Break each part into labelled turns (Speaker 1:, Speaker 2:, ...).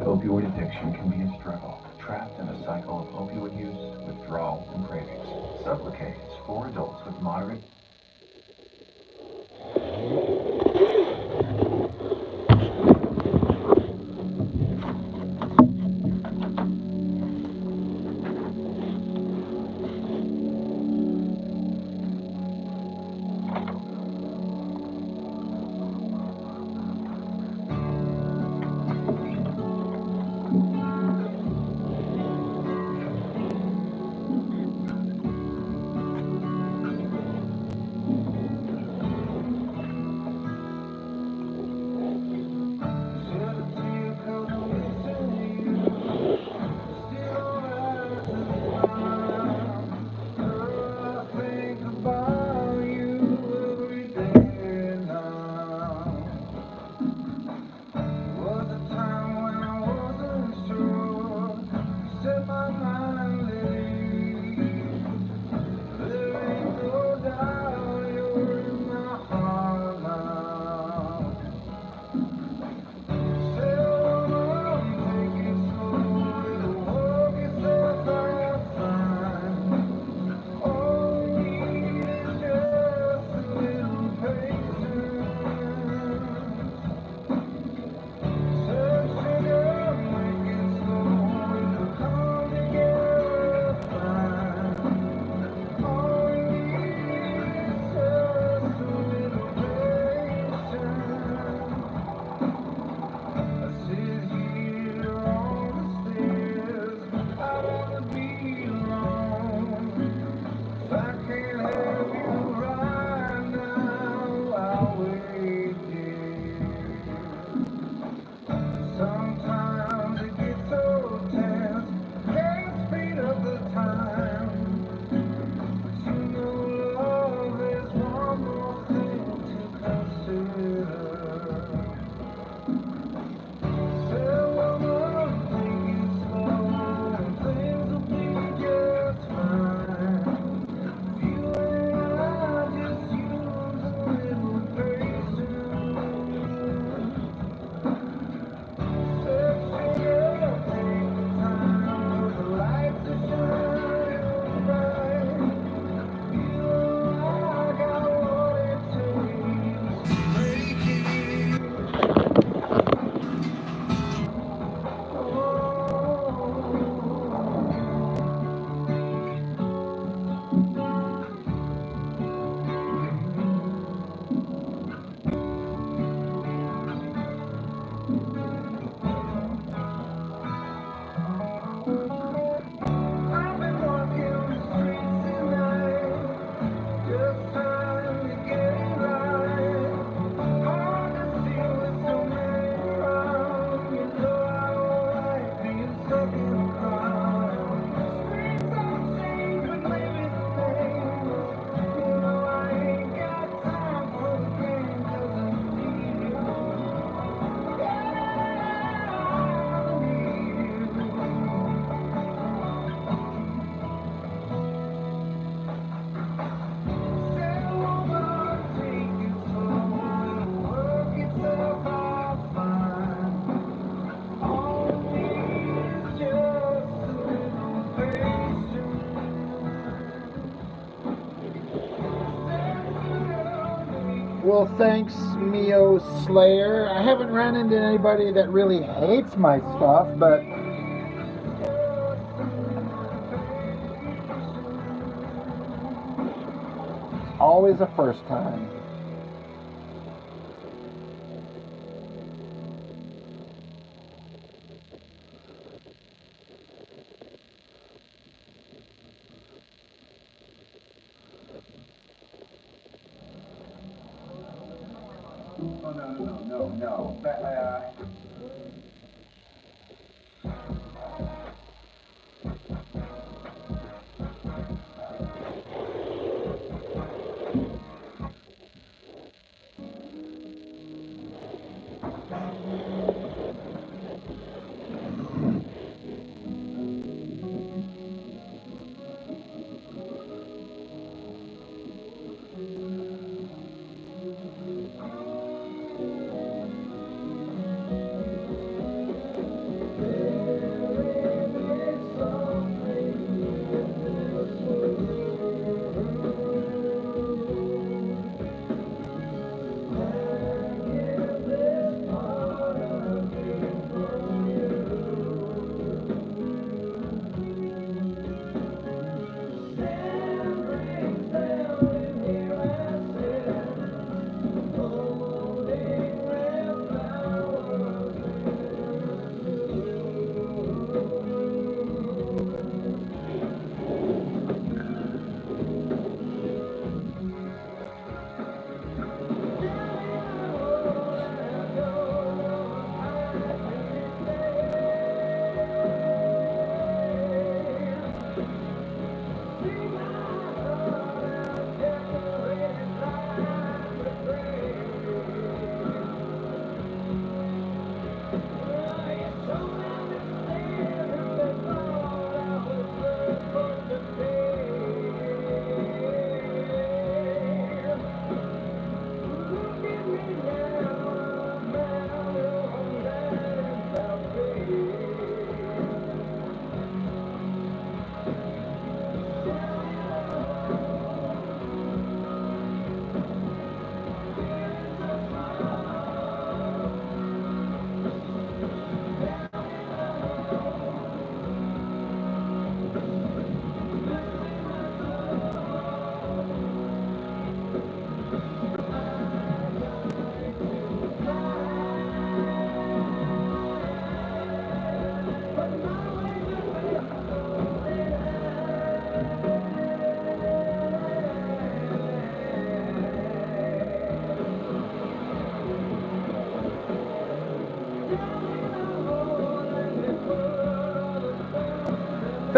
Speaker 1: opioid addiction can be a struggle, trapped in a cycle of opioid use, withdrawal, and cravings. Sublocade is for adults with moderate.
Speaker 2: Well, thanks, Mio Slayer. I haven't ran into anybody that really hates my stuff, but always a first time.
Speaker 1: Oh, no.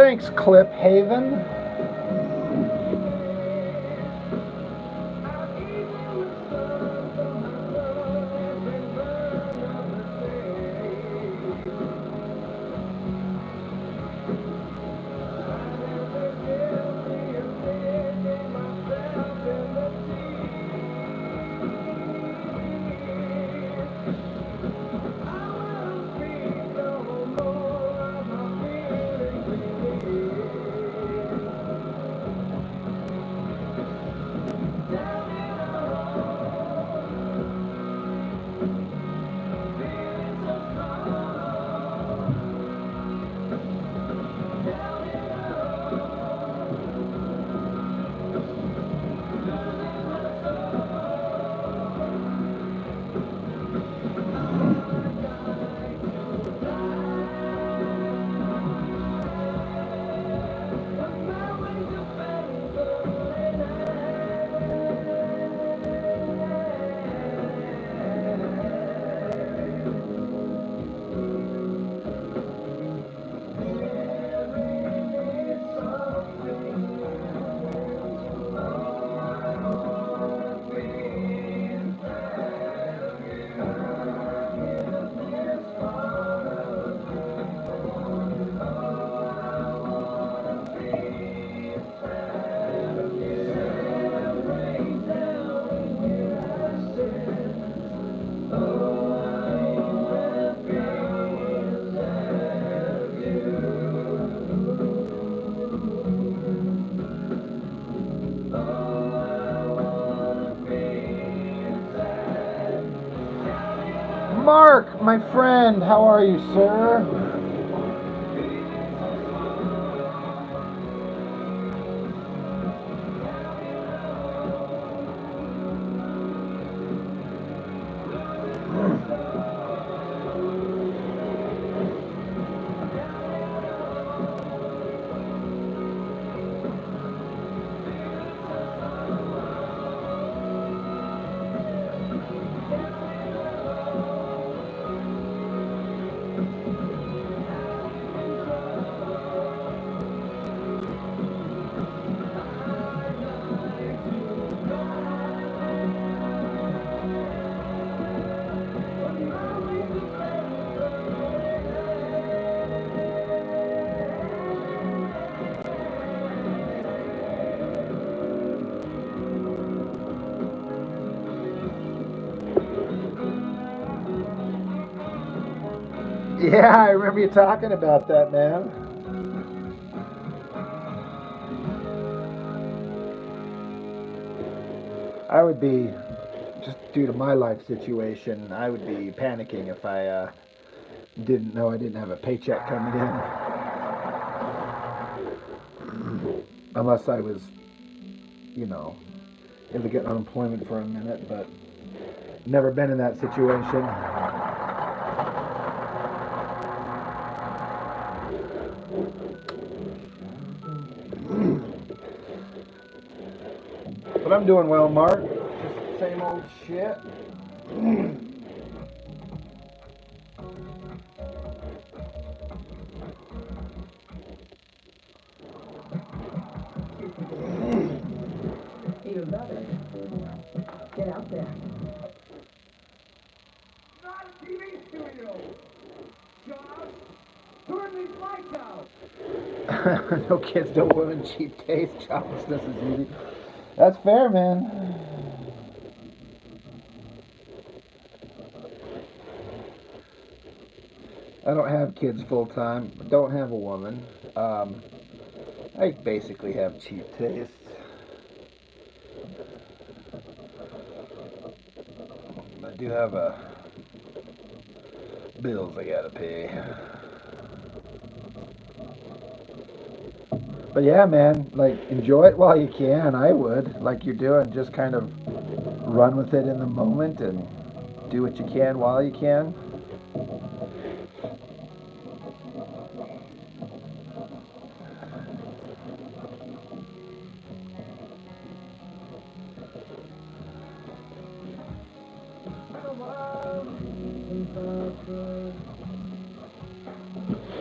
Speaker 2: Thanks, Clip Haven. Mark, my friend, how are you, sir? Yeah, I remember you talking about that, man. I would be, just due to my life situation, I would be panicking if I didn't know I didn't have a paycheck coming in. Unless I was, able to get unemployment for a minute, but never been in that situation. But I'm doing well, Mark. Just same old shit.
Speaker 3: Even better. Get out there.
Speaker 4: Not a TV studio. Josh, turn these lights out.
Speaker 2: No kids, no women, cheap taste, childlessness is easy. That's fair, man. I don't have kids full time. Don't have a woman. I basically have cheap taste. I do have bills I gotta pay. But yeah, man, like enjoy it while you can. I would, like you're doing, just kind of run with it in the moment and do what you can while you can.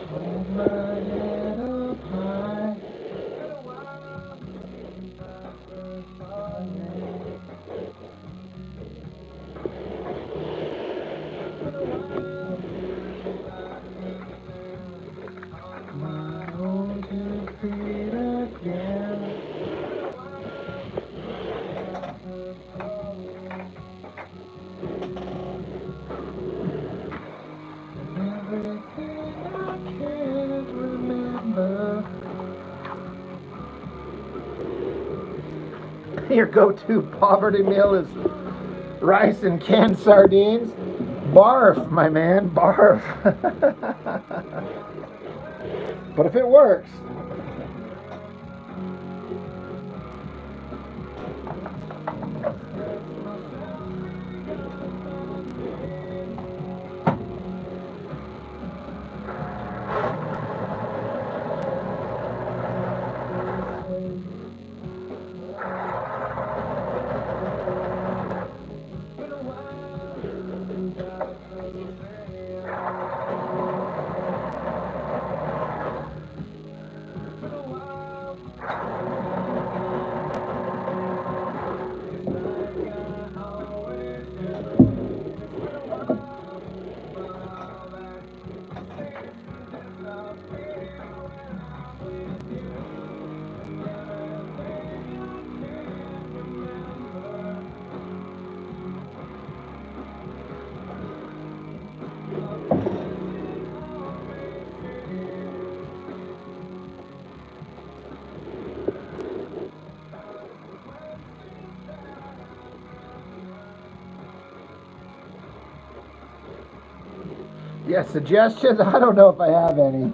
Speaker 2: Hold my head up high. your go-to poverty meal is rice and canned sardines, barf, my man, barf. But if it works, yeah, suggestions? I don't know if I have any.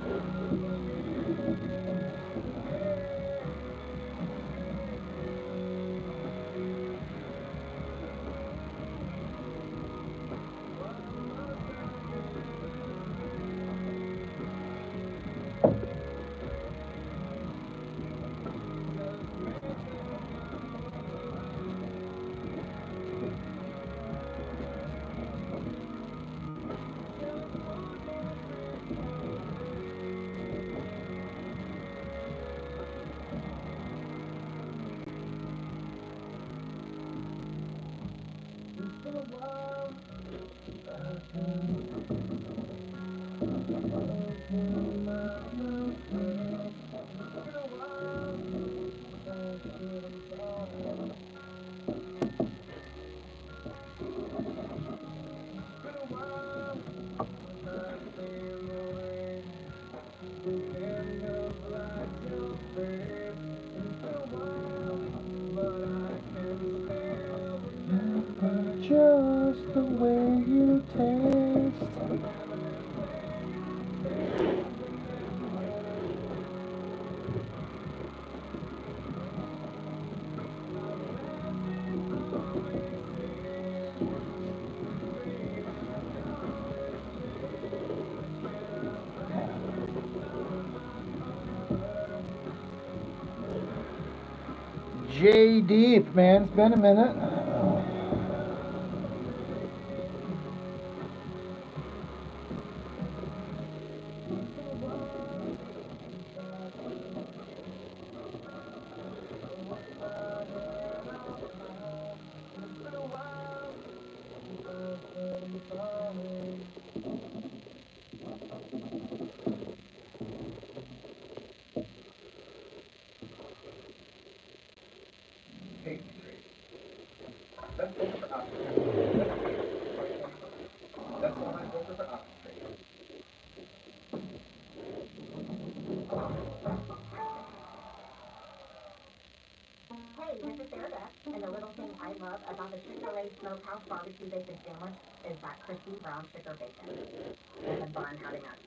Speaker 2: Just the way you taste. J Deep, man, it's been a minute.
Speaker 3: Hey, this is Sarah Beth, and the little thing I love about the Chick-fil-A Smokehouse Barbecue Bacon Sandwich is that crispy brown sugar bacon and the bun having that.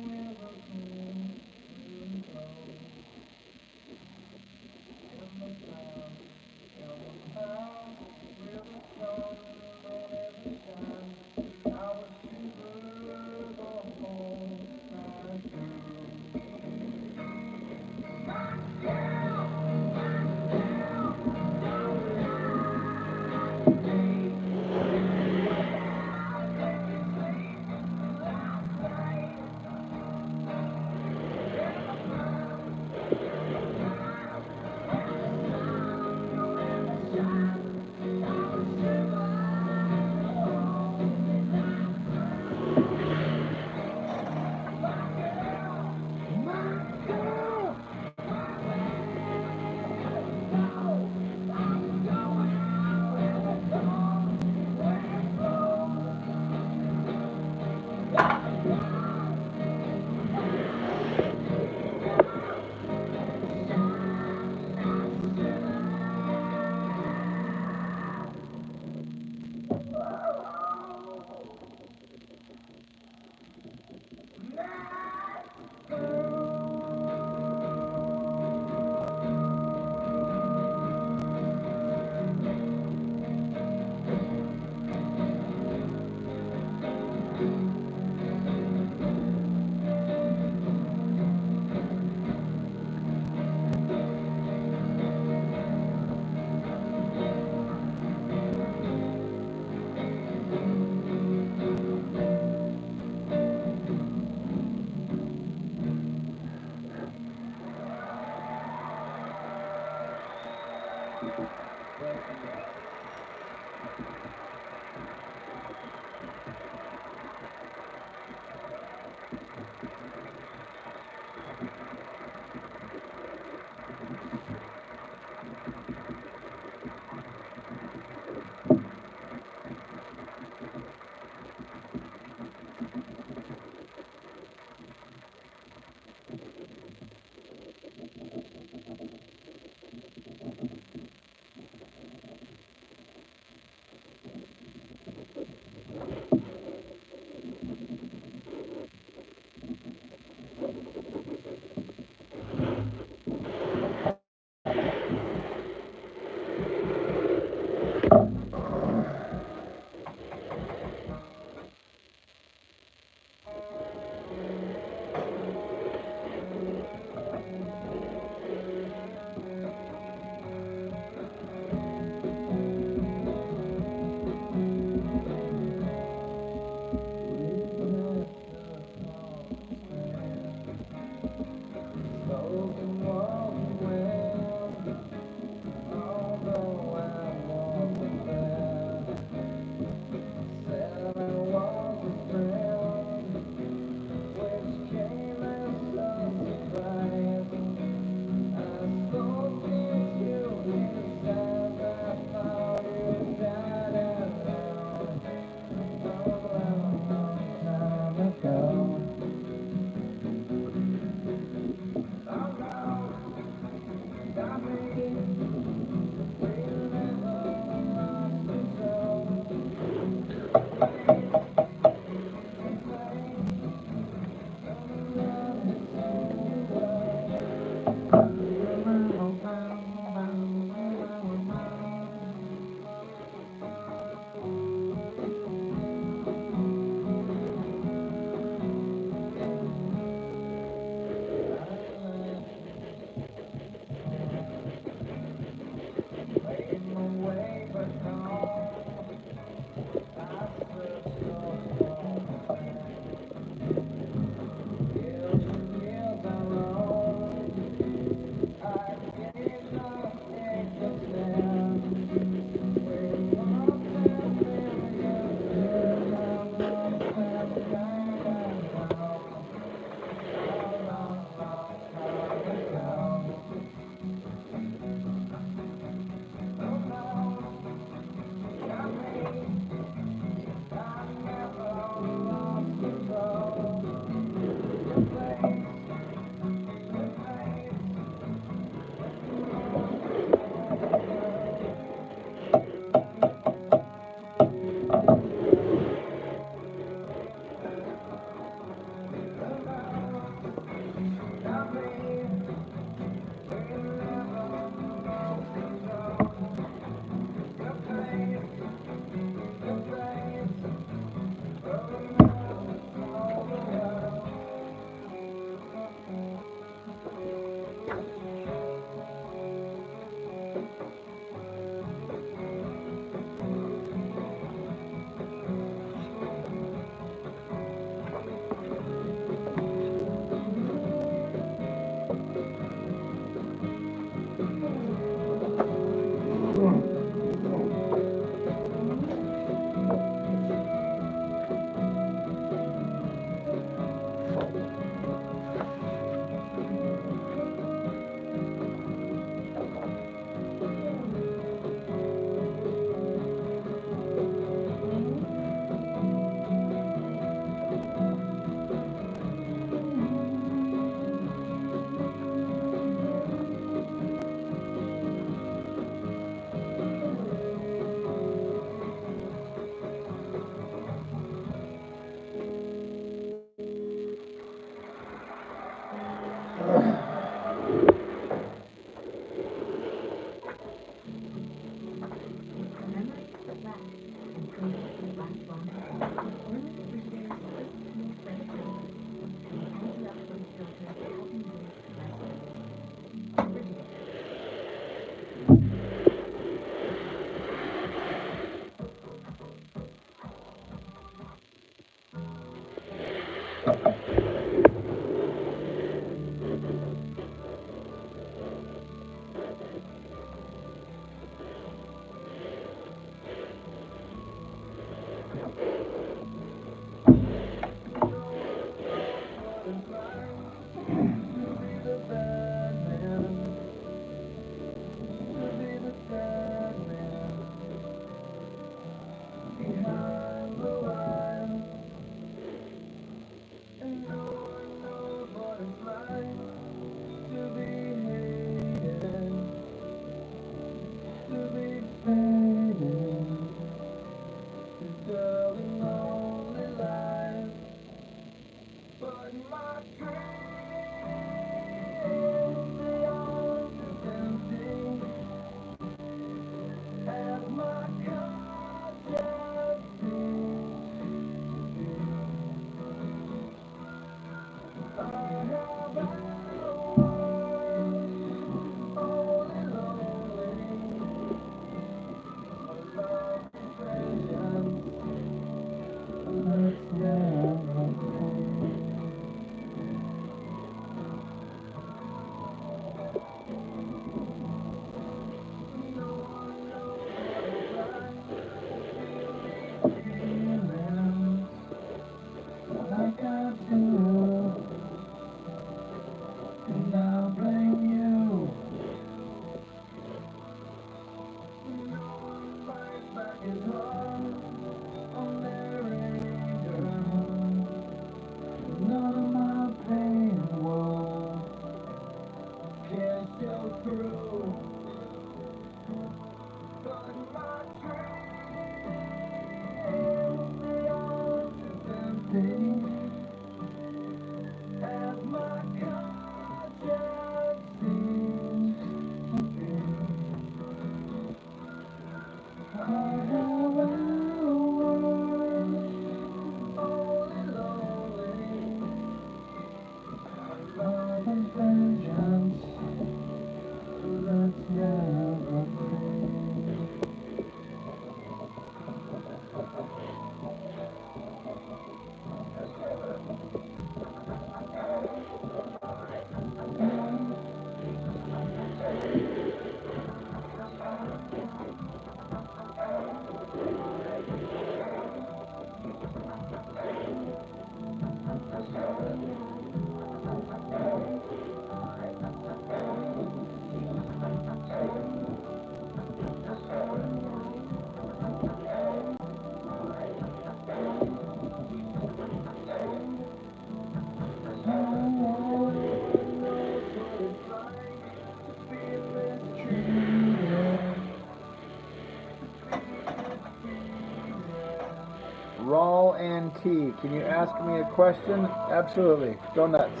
Speaker 2: Raw and T, can you ask me a question? Absolutely. Go nuts.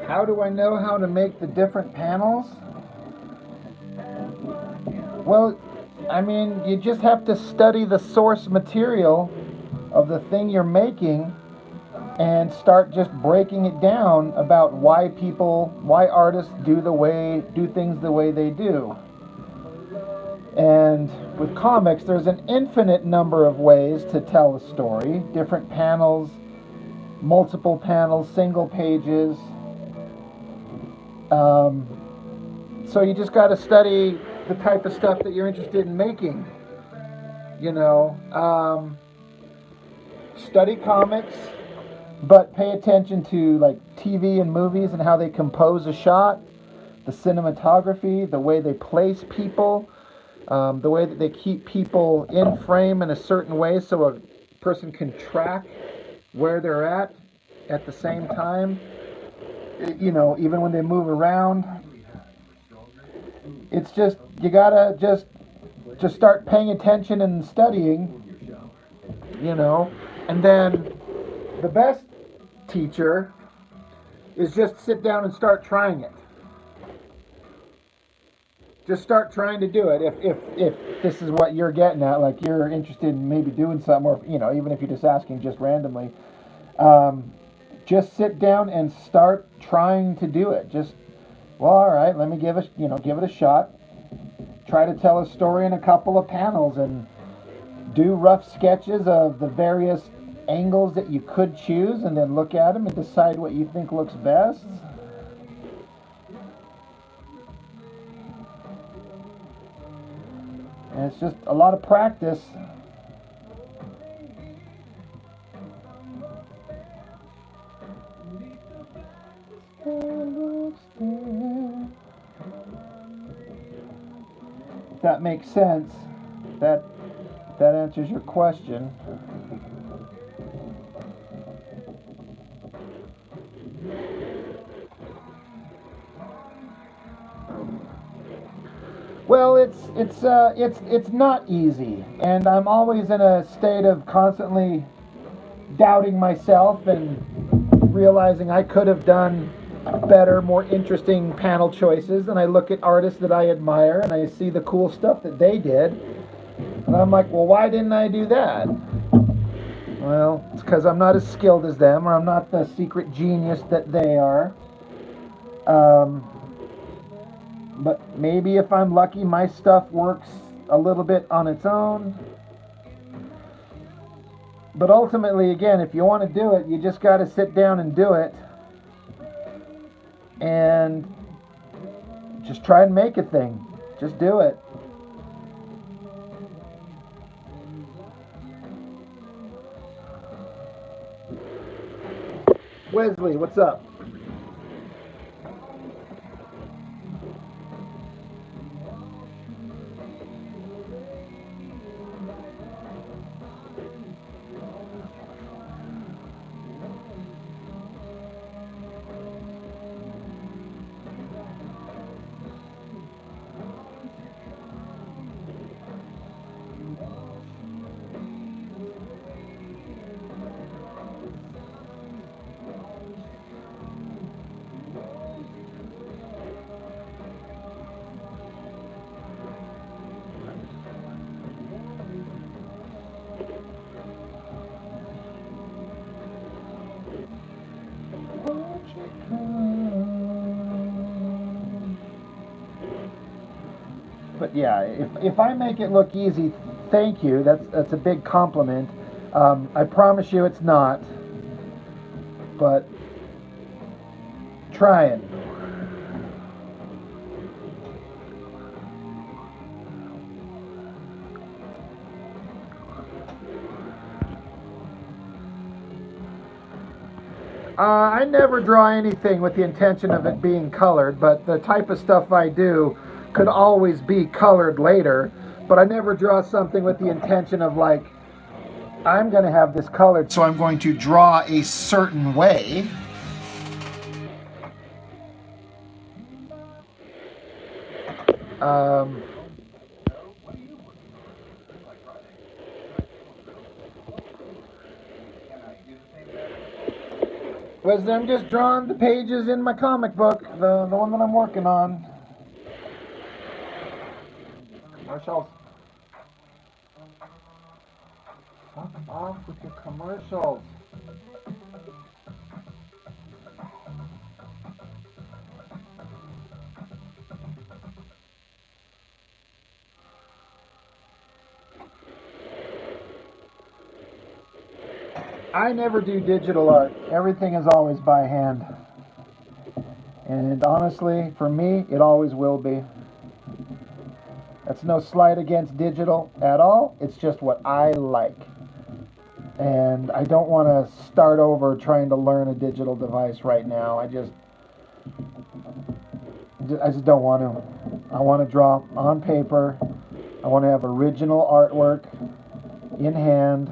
Speaker 2: How do I know how to make the different panels? Well, I mean, you just have to study the source material of the thing you're making and start just breaking it down about why artists do things the way they do. And with comics, there's an infinite number of ways to tell a story. Different panels, multiple panels, single pages. So you just got to study the type of stuff that you're interested in making. You know, study comics, but pay attention to like TV and movies and how they compose a shot, the cinematography, the way they place people, the way that they keep people in frame in a certain way so a person can track where they're at the same time. You know, even when they move around. It's just, you gotta just start paying attention and studying, you know. And then the best teacher is just sit down and start trying it. Just start trying to do it. If this is what you're getting at, like you're interested in maybe doing something, or even if you're just asking just randomly, just sit down and start trying to do it. Just, well, all right, let me give it a shot. Try to tell a story in a couple of panels and do rough sketches of the various angles that you could choose, and then look at them and decide what you think looks best. And it's just a lot of practice. If that makes sense, that answers your question. Well, it's not easy, and I'm always in a state of constantly doubting myself and realizing I could have done better, more interesting panel choices. And I look at artists that I admire and I see the cool stuff that they did, and I'm like, well, why didn't I do that? Well, it's because I'm not as skilled as them, or I'm not the secret genius that they are. But maybe if I'm lucky, my stuff works a little bit on its own. But ultimately, again, if you want to do it, you just got to sit down and do it. And just try and make a thing. Just do it. Wesley, what's up? But yeah, if I make it look easy, thank you. That's a big compliment. I promise you it's not. But trying. I never draw anything with the intention of it being colored, but the type of stuff I do could always be colored later. But I never draw something with the intention of, like, I'm going to have this colored, so I'm going to draw a certain way. Was I'm just drawing the pages in my comic book, the one that I'm working on. Commercials. Fuck off with your commercials. I never do digital art. Everything is always by hand. And honestly, for me, it always will be. That's no slight against digital at all. It's just what I like. And I don't want to start over trying to learn a digital device right now. I just don't want to. I want to draw on paper. I want to have original artwork in hand.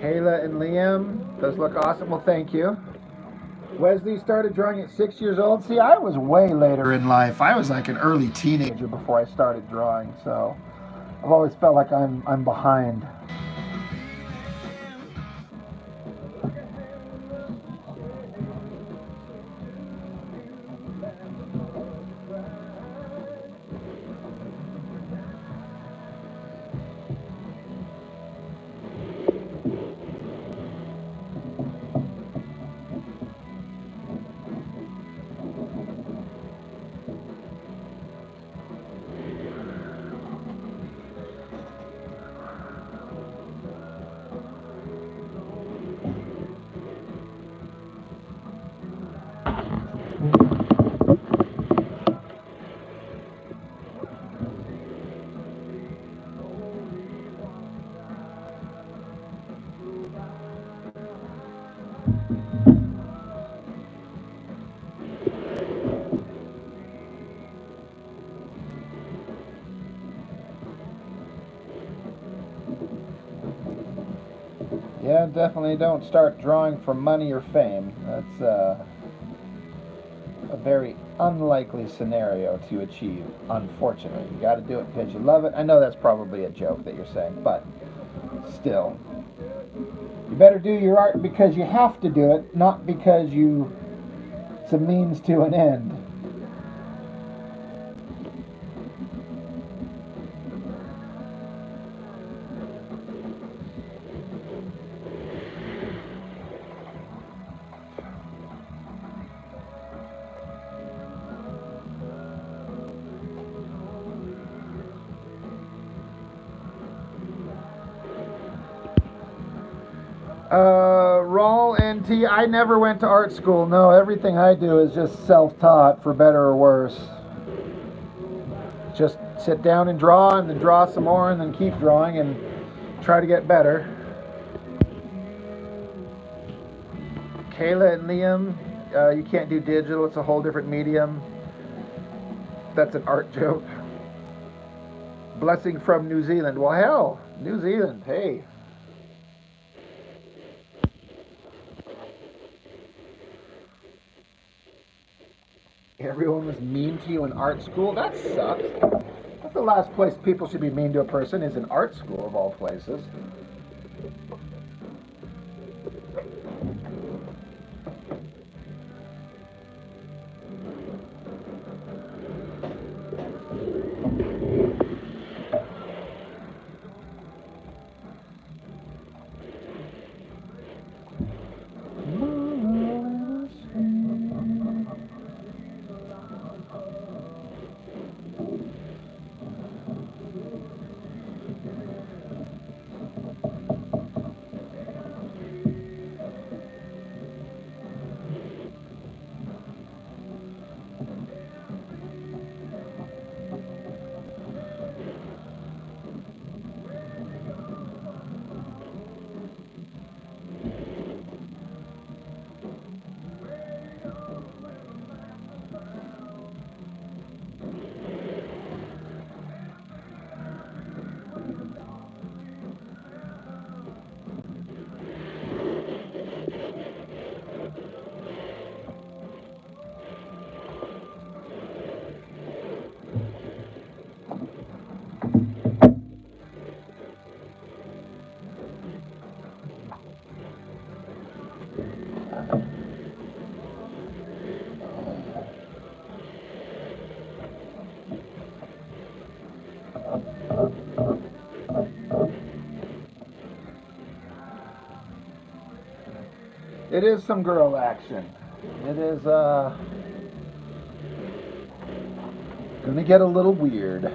Speaker 2: Kayla and Liam, those look awesome. Well, thank you. Wesley started drawing at 6 years old. See, I was way later in life. I was like an early teenager before I started drawing, so I've always felt like I'm behind. Yeah, definitely don't start drawing for money or fame. That's a very unlikely scenario to achieve, unfortunately. You got to do it because you love it. I know that's probably a joke that you're saying, but still. You better do your art because you have to do it, not because it's a means to an end. Rawl NT, I never went to art school. No, everything I do is just self-taught, for better or worse. Just sit down and draw, and then draw some more, and then keep drawing and try to get better. Kayla and Liam, you can't do digital. It's a whole different medium. That's an art joke. Blessing from New Zealand. Well, hell, New Zealand, hey. Everyone was mean to you in art school? That sucks. That's the last place people should be mean to a person, is in art school, of all places. It is some girl action. It is, gonna get a little weird.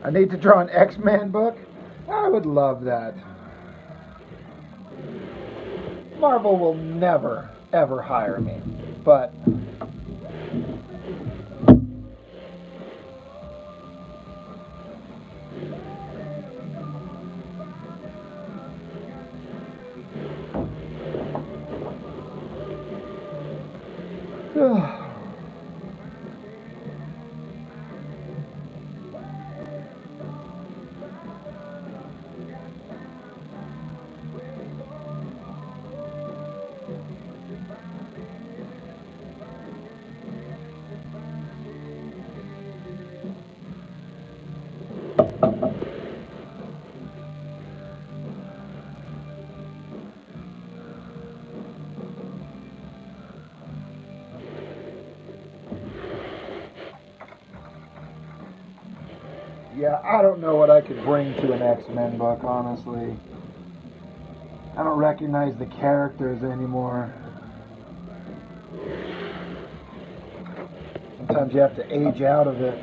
Speaker 2: I need to draw an X-Men book. I would love that. Marvel will never, ever hire me, but Yeah, I don't know what I could bring to an X-Men book, honestly. I don't recognize the characters anymore. Sometimes you have to age out of it.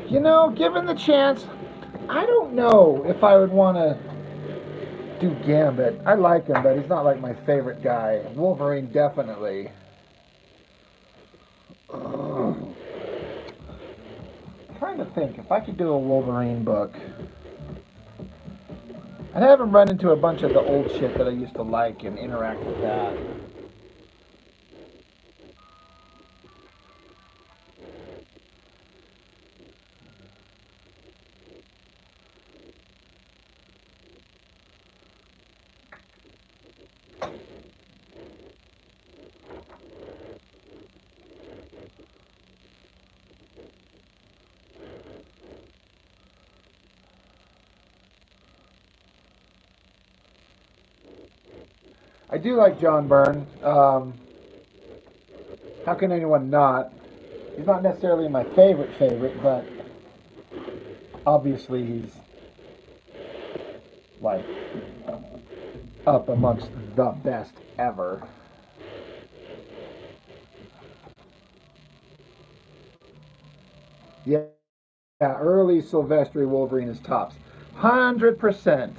Speaker 2: You know, given the chance, I don't know if I would want to do Gambit. I like him, but he's not like my favorite guy. Wolverine, definitely. I'm trying to think if I could do a Wolverine book. I'd have him run into a bunch of the old shit that I used to like and interact with that. I do like John Byrne. How can anyone not? He's not necessarily my favorite, but obviously he's like up amongst the best ever. Yeah, early Silvestri Wolverine is tops. 100%.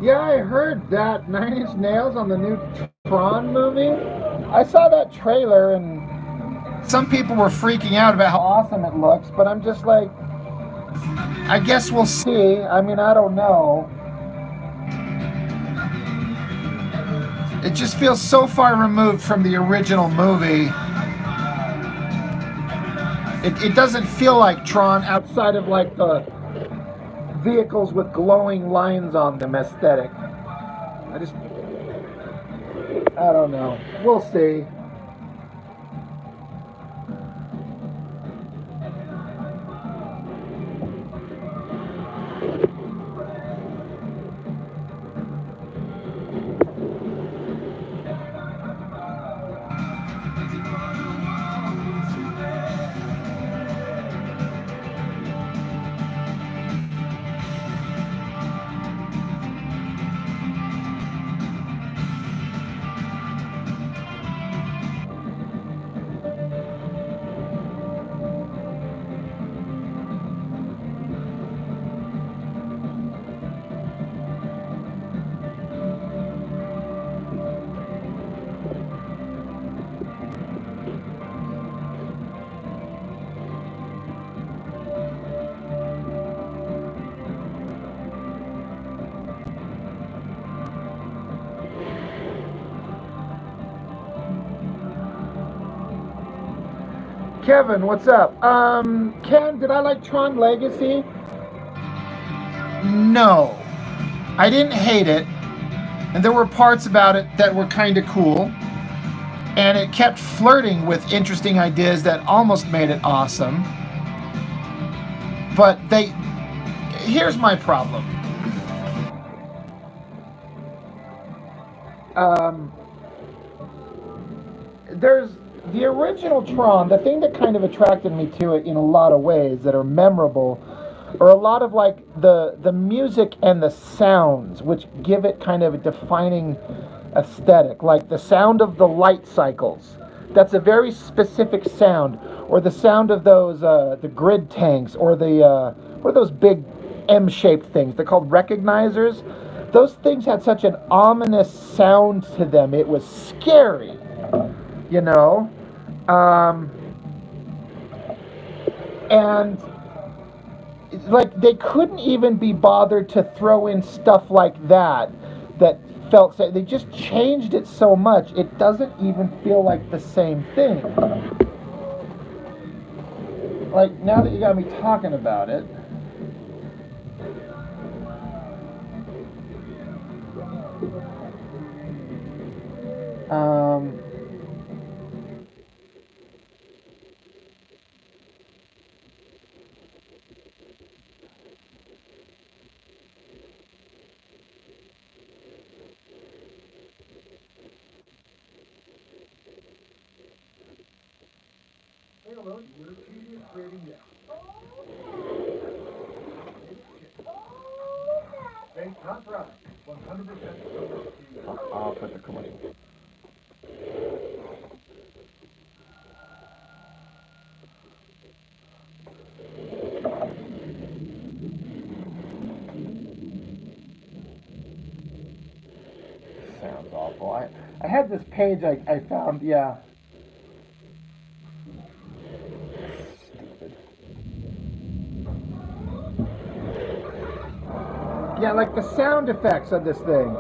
Speaker 2: Yeah, I heard that 9 Inch Nails on the new Tron movie. I saw that trailer and some people were freaking out about how awesome it looks, but I'm just like, I guess we'll see. I mean, I don't know. It just feels so far removed from the original movie. It doesn't feel like Tron outside of like the vehicles with glowing lines on them aesthetic. I don't know. We'll see. Kevin, what's up? Ken, did I like Tron Legacy? No. I didn't hate it. And there were parts about it that were kind of cool. And it kept flirting with interesting ideas that almost made it awesome. But here's my problem. There's the original Tron, the thing that kind of attracted me to it in a lot of ways that are memorable, are a lot of like the music and the sounds, which give it kind of a defining aesthetic, like the sound of the light cycles. That's a very specific sound, or the sound of those the grid tanks, or the what are those big M-shaped things? They're called recognizers. Those things had such an ominous sound to them. It was scary, you know. And like they couldn't even be bothered to throw in stuff like that felt they just changed it so much it doesn't even feel like the same thing. Like now that you got me talking about it,
Speaker 4: Hello, your TV is ready now. Hey, not right. 100%
Speaker 2: I'll put the commercial. Sounds awful. I had this page I found, yeah. Stupid. Yeah, like the sound effects of this thing.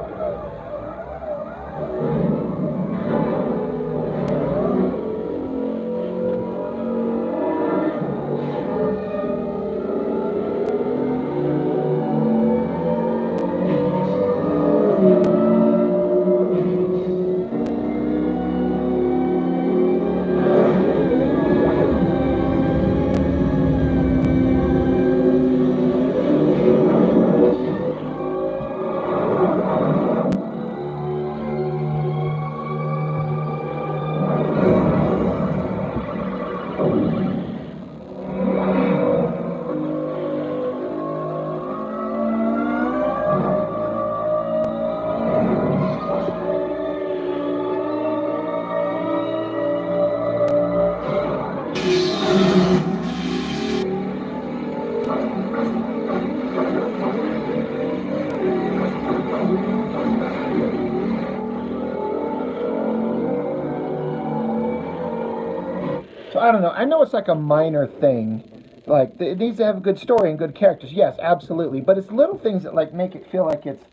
Speaker 2: So I don't know. I know it's like a minor thing. Like it needs to have a good story and good characters. Yes, absolutely. But it's little things that like make it feel like it's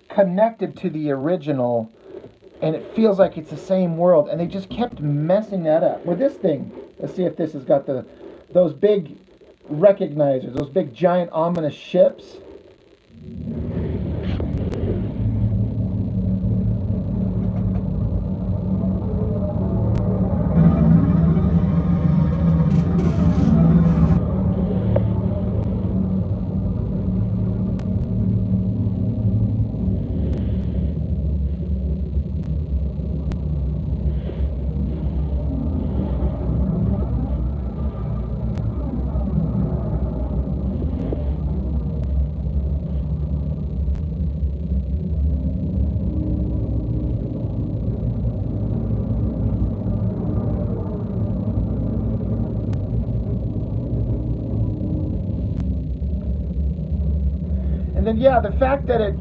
Speaker 2: connected to the original, and it feels like it's the same world. And they just kept messing that up. With this thing, let's see if this has got those big recognizers, those big giant ominous ships. And then yeah, the fact that it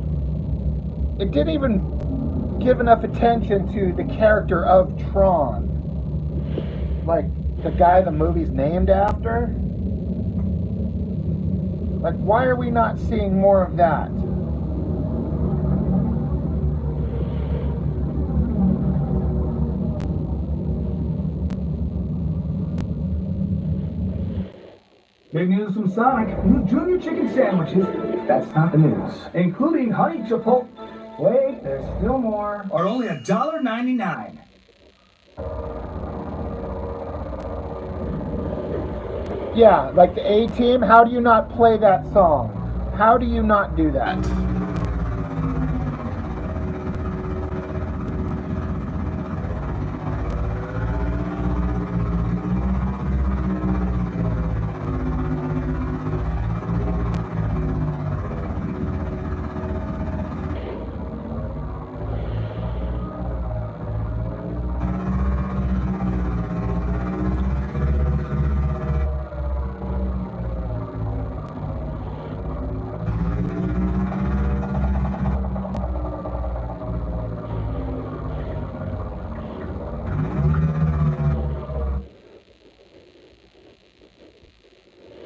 Speaker 2: didn't even give enough attention to the character of Tron, like the guy the movie's named after. Like, why are we not seeing more of that?
Speaker 4: Big news from Sonic. New Junior Chicken Sandwiches. That's not the news. Including honey chipotle. Wait, there's still more. Are only $1.99.
Speaker 2: Yeah, like the A-Team, how do you not play that song? How do you not do that?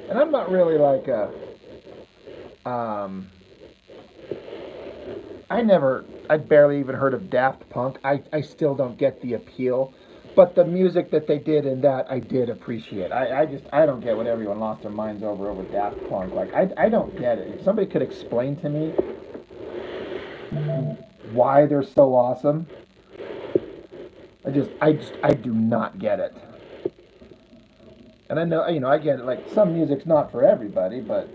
Speaker 2: And I'm not really like a I barely even heard of Daft Punk. I still don't get the appeal. But the music that they did in that, I did appreciate. I don't get what everyone lost their minds over Daft Punk. Like, I don't get it. If somebody could explain to me why they're so awesome, I do not get it. And I know, I get it. Like, some music's not for everybody, but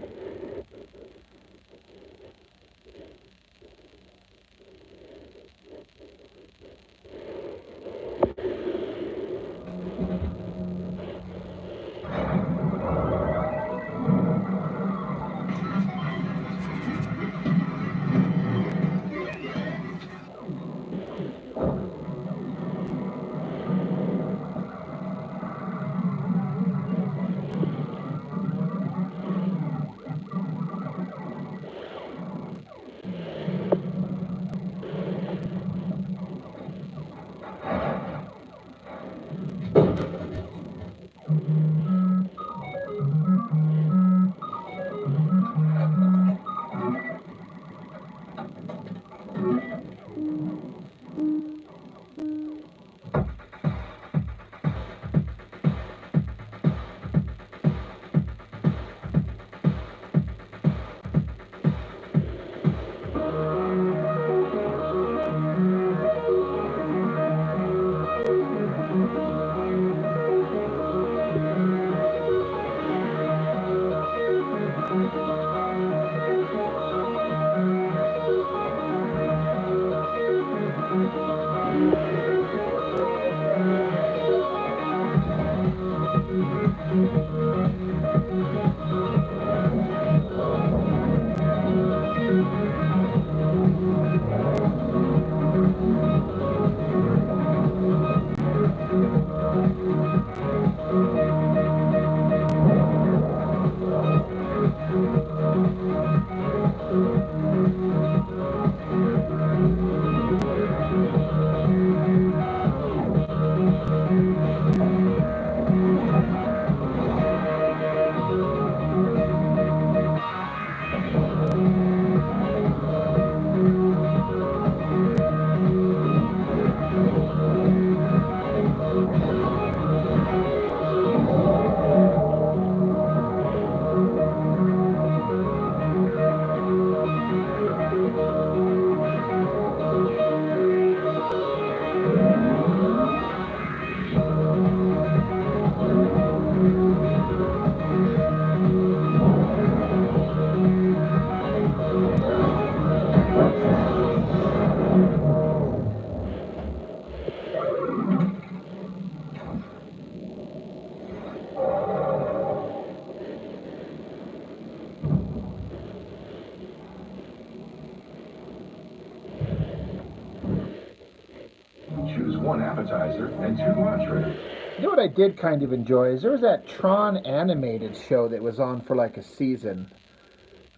Speaker 1: Choose one appetizer and two entrees.
Speaker 2: you know what I did kind of enjoy is there was that Tron animated show that was on for like a season.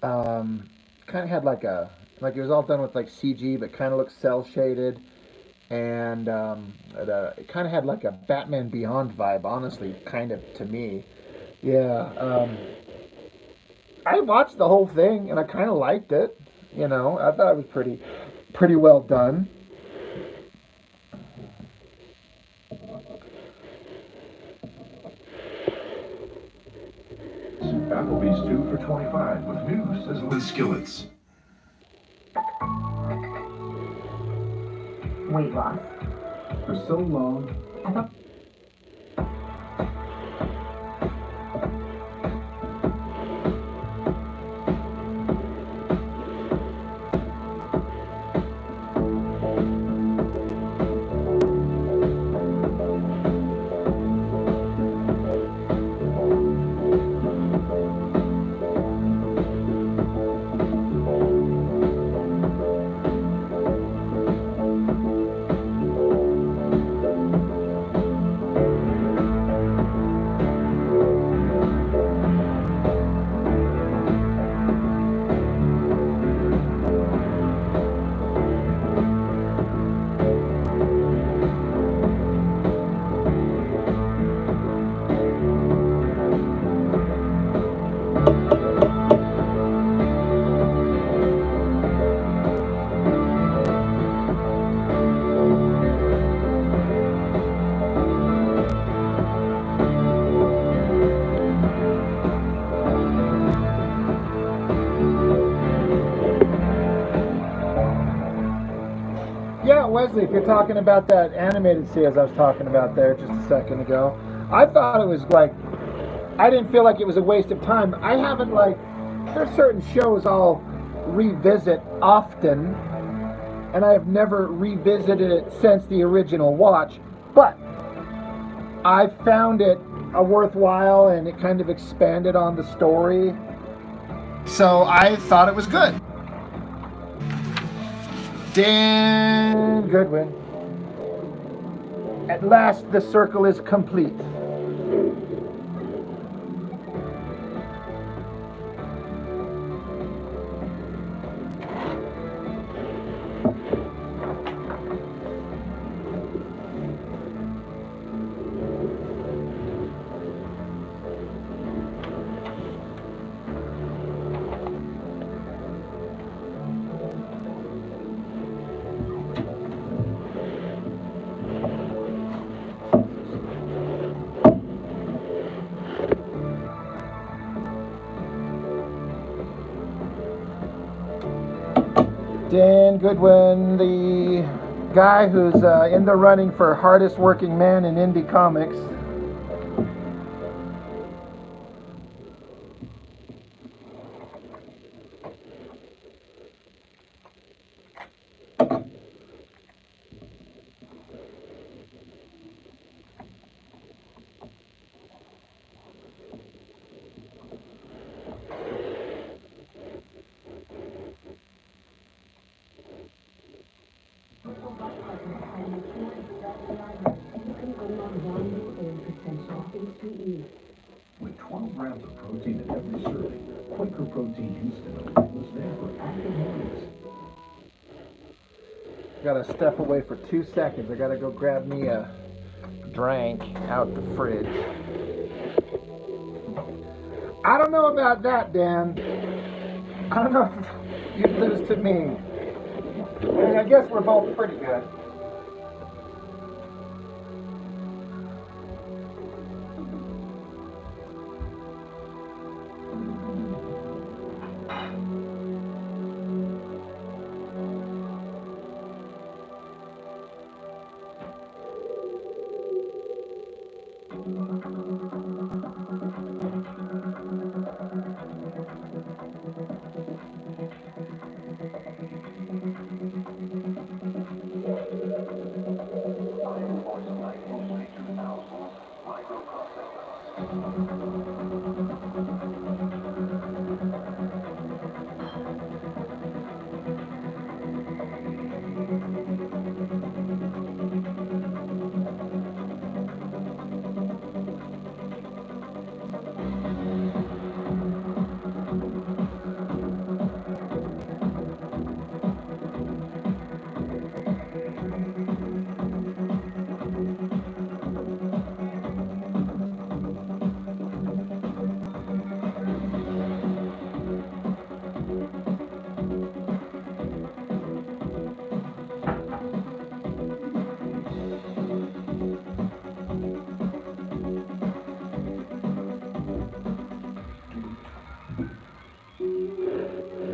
Speaker 2: Kind kind of had like it was all done with like CG, but kind of looked cell shaded, and it kind of had like a Batman Beyond vibe, honestly, kind of to me. Yeah, I watched the whole thing and I kind of liked it. You know, I thought it was pretty well done.
Speaker 1: Applebee's 2 for 25 with new sizzling skillets.
Speaker 3: Weight loss.
Speaker 4: For so long,
Speaker 3: I thought
Speaker 2: Yeah, Wesley, if you're talking about that animated series I was talking about there just a second ago, I thought it was like, I didn't feel like it was a waste of time. I haven't like, there's certain shows I'll revisit often, and I have never revisited it since the original watch, but I found it a worthwhile and it kind of expanded on the story. So I thought it was good. Dan Goodwin. At last the circle is complete. Dan Goodwin, the guy who's in the running for hardest working man in indie comics.
Speaker 1: With 12 grams of protein in every serving, Quaker Protein Instant was there for active mornings.
Speaker 2: Gotta step away for 2 seconds. I gotta go grab me a drink out the fridge. I don't know about that, Dan. I don't know if you'd lose to me. I mean, I guess we're both pretty good.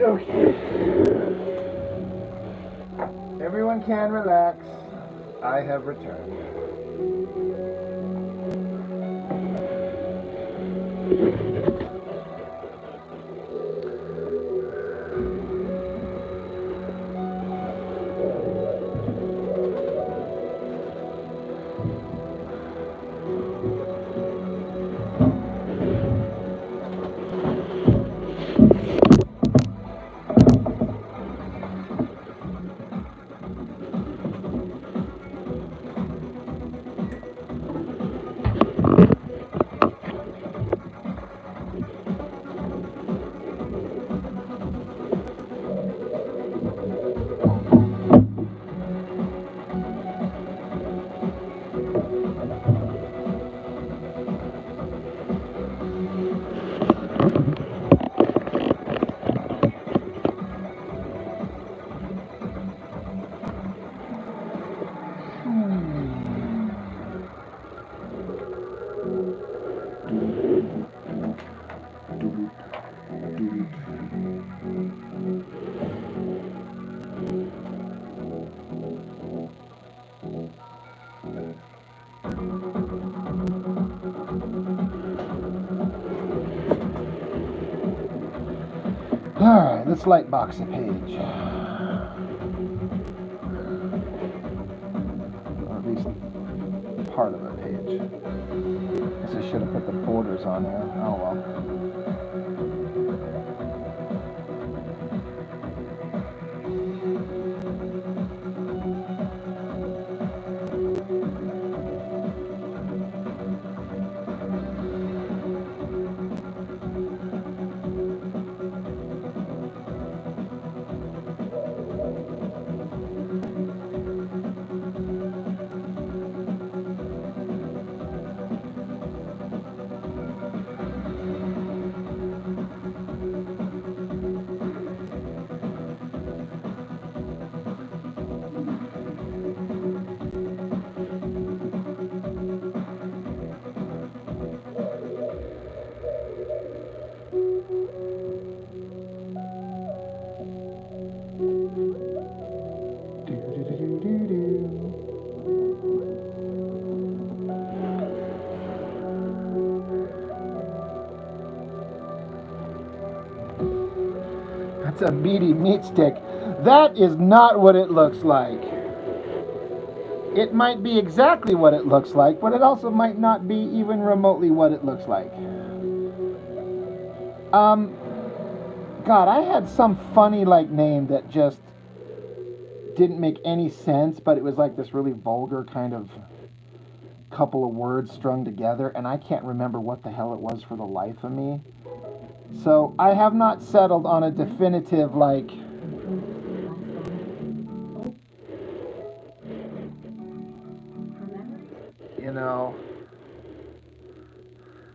Speaker 2: Okay. Everyone can relax. I have returned. Alright, let's lightbox a page. Or at least part of a page. Guess I should have put the borders on there. Oh well. That's a meaty meat stick. That is not what it looks like. It might be exactly what it looks like, but it also might not be even remotely what it looks like. God, I had some funny like name that just didn't make any sense, but it was like this really vulgar kind of couple of words strung together, and I can't remember what the hell it was for the life of me. So I have not settled on a definitive, like, you know,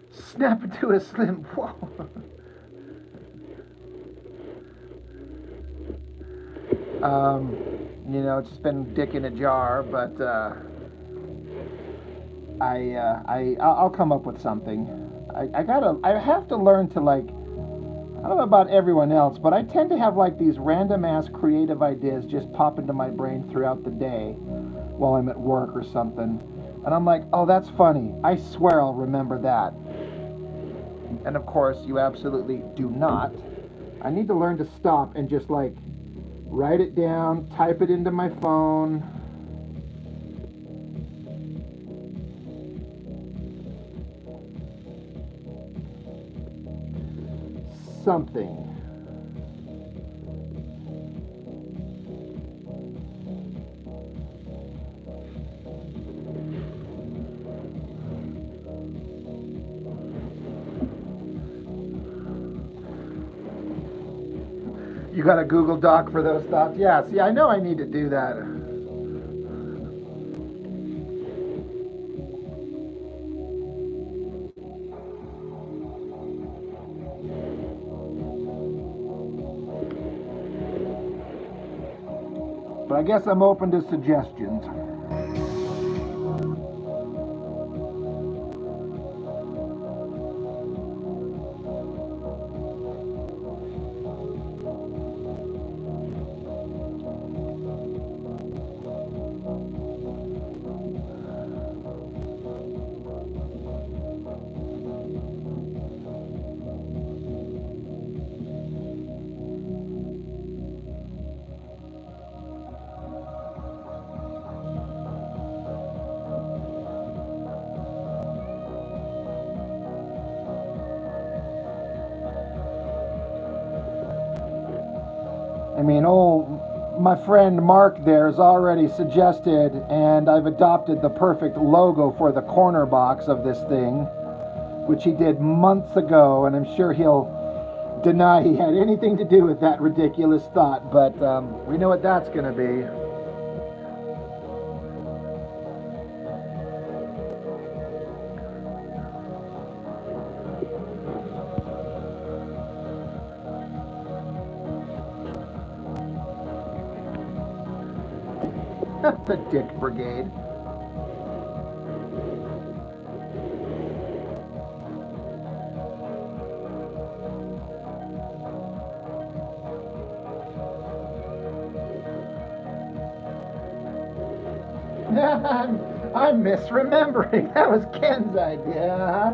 Speaker 2: snap into a slim, whoa. You know, it's just been dick in a jar, but I'll come up with something. I have to learn to, like, I don't know about everyone else, but I tend to have like these random ass creative ideas just pop into my brain throughout the day while I'm at work or something. And I'm like, oh, that's funny. I swear I'll remember that. And of course, you absolutely do not. I need to learn to stop and just like write it down, type it into my phone. Something. You got a Google Doc for those thoughts? Yeah, see, I know I need to do that. But I guess I'm open to suggestions. mean, my friend Mark there has already suggested, and I've adopted the perfect logo for the corner box of this thing, which he did months ago, and I'm sure he'll deny he had anything to do with that ridiculous thought, but we know what that's going to be. The Dick Brigade. I'm misremembering. That was Ken's idea.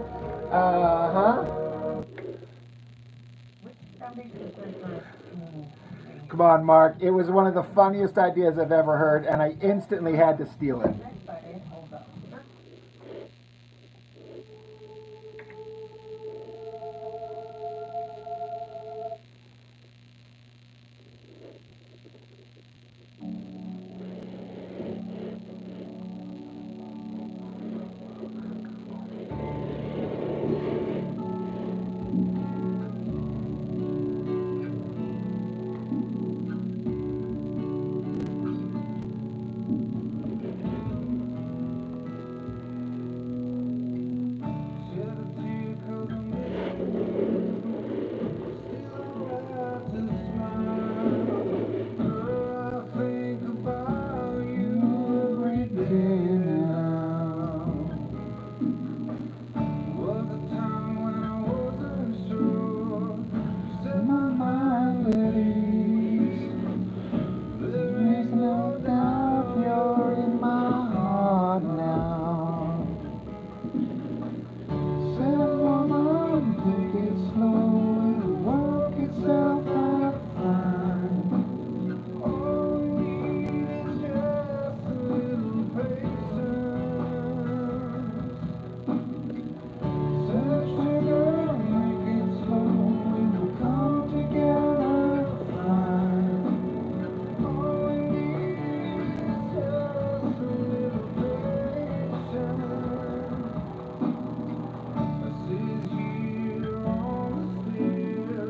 Speaker 2: Come on, Mark. It was one of the funniest ideas I've ever heard, and I instantly had to steal it.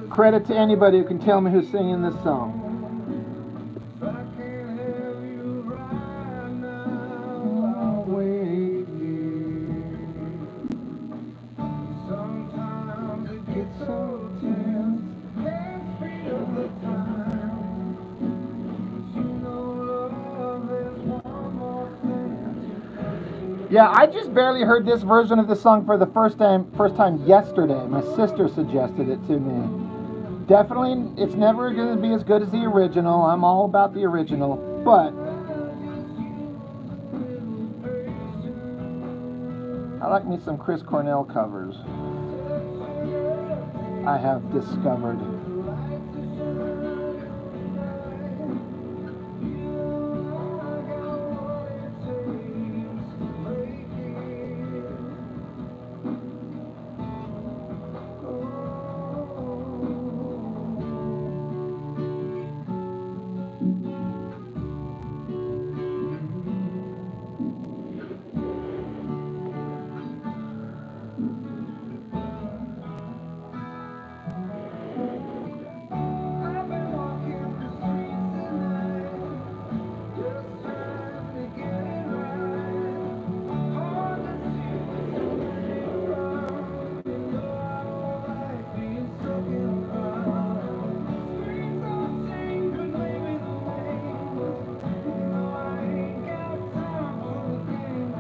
Speaker 2: Credit to anybody who can tell me who's singing this song. Yeah, I just barely heard this version of the song for the first time yesterday. My sister suggested it to me. Definitely, it's never going to be as good as the original. I'm all about the original, but I like me some Chris Cornell covers. I have discovered.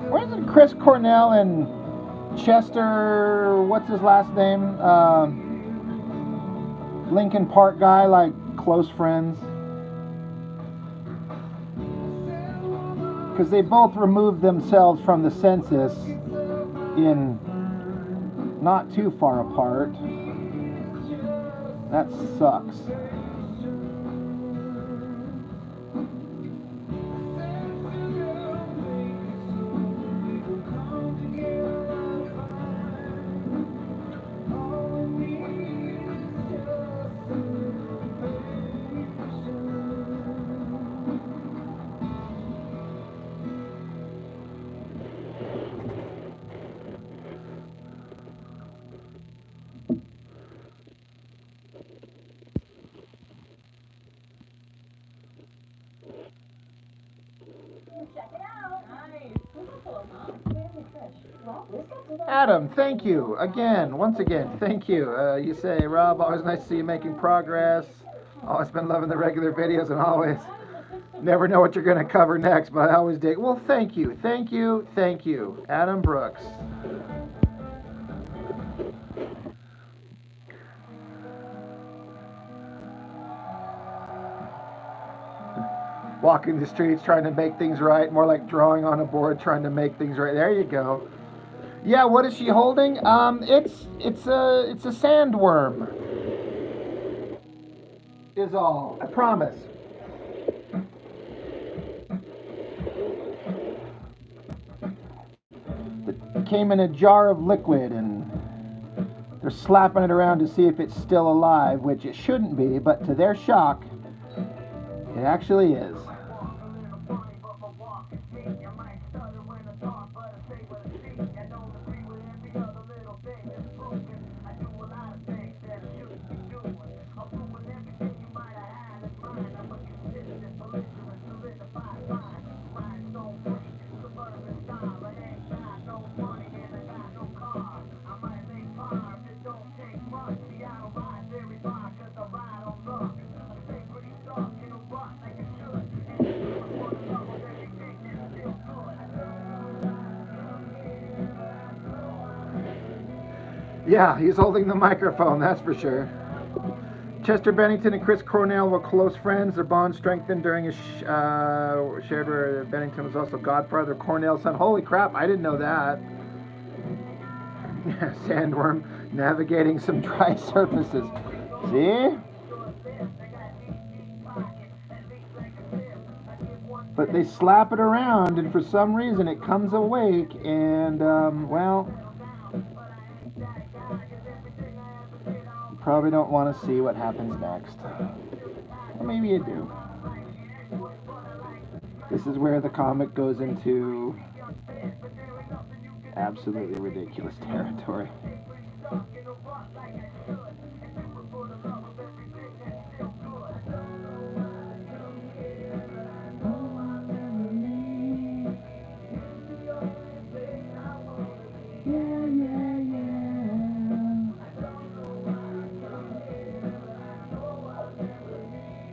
Speaker 2: Wasn't Chris Cornell and Chester, what's his last name? Linkin Park guy, like close friends? Because they both removed themselves from the census in not too far apart. That sucks. Adam, thank you again, once again, thank you. You say, Rob, always nice to see you making progress. Always been loving the regular videos and always never know what you're going to cover next, but I always dig. Well, thank you, thank you, thank you. Adam Brooks. Walking the streets trying to make things right, more like drawing on a board trying to make things right. There you go. Yeah, what is she holding? It's a sandworm. Is all. I promise. It came in a jar of liquid and they're slapping it around to see if it's still alive, which it shouldn't be, but to their shock, it actually is. Yeah, he's holding the microphone, that's for sure. Chester Bennington and Chris Cornell were close friends. Their bond strengthened during a shared where Bennington was also godfather of Cornell's son. Holy crap, I didn't know that. Yeah, sandworm navigating some dry surfaces. See? But they slap it around, and for some reason it comes awake, and, well, you probably don't want to see what happens next. Or maybe you do. This is where the comic goes into absolutely ridiculous territory.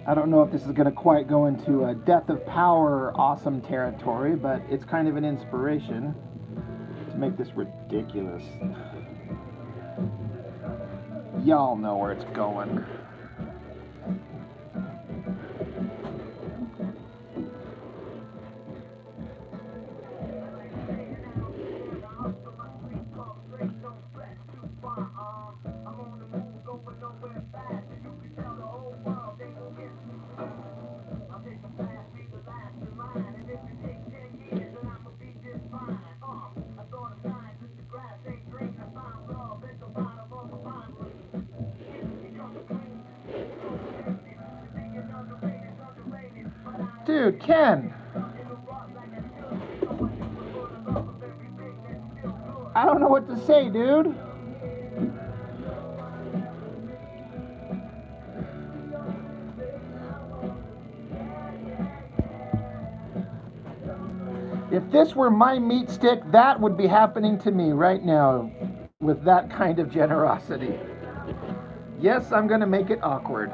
Speaker 2: I don't know if this is going to quite go into a Death of Power awesome territory, but it's kind of an inspiration to make this ridiculous. Y'all know where it's going. Dude, Ken! I don't know what to say, dude. If this were my meat stick, that would be happening to me right now with that kind of generosity. Yes, I'm going to make it awkward.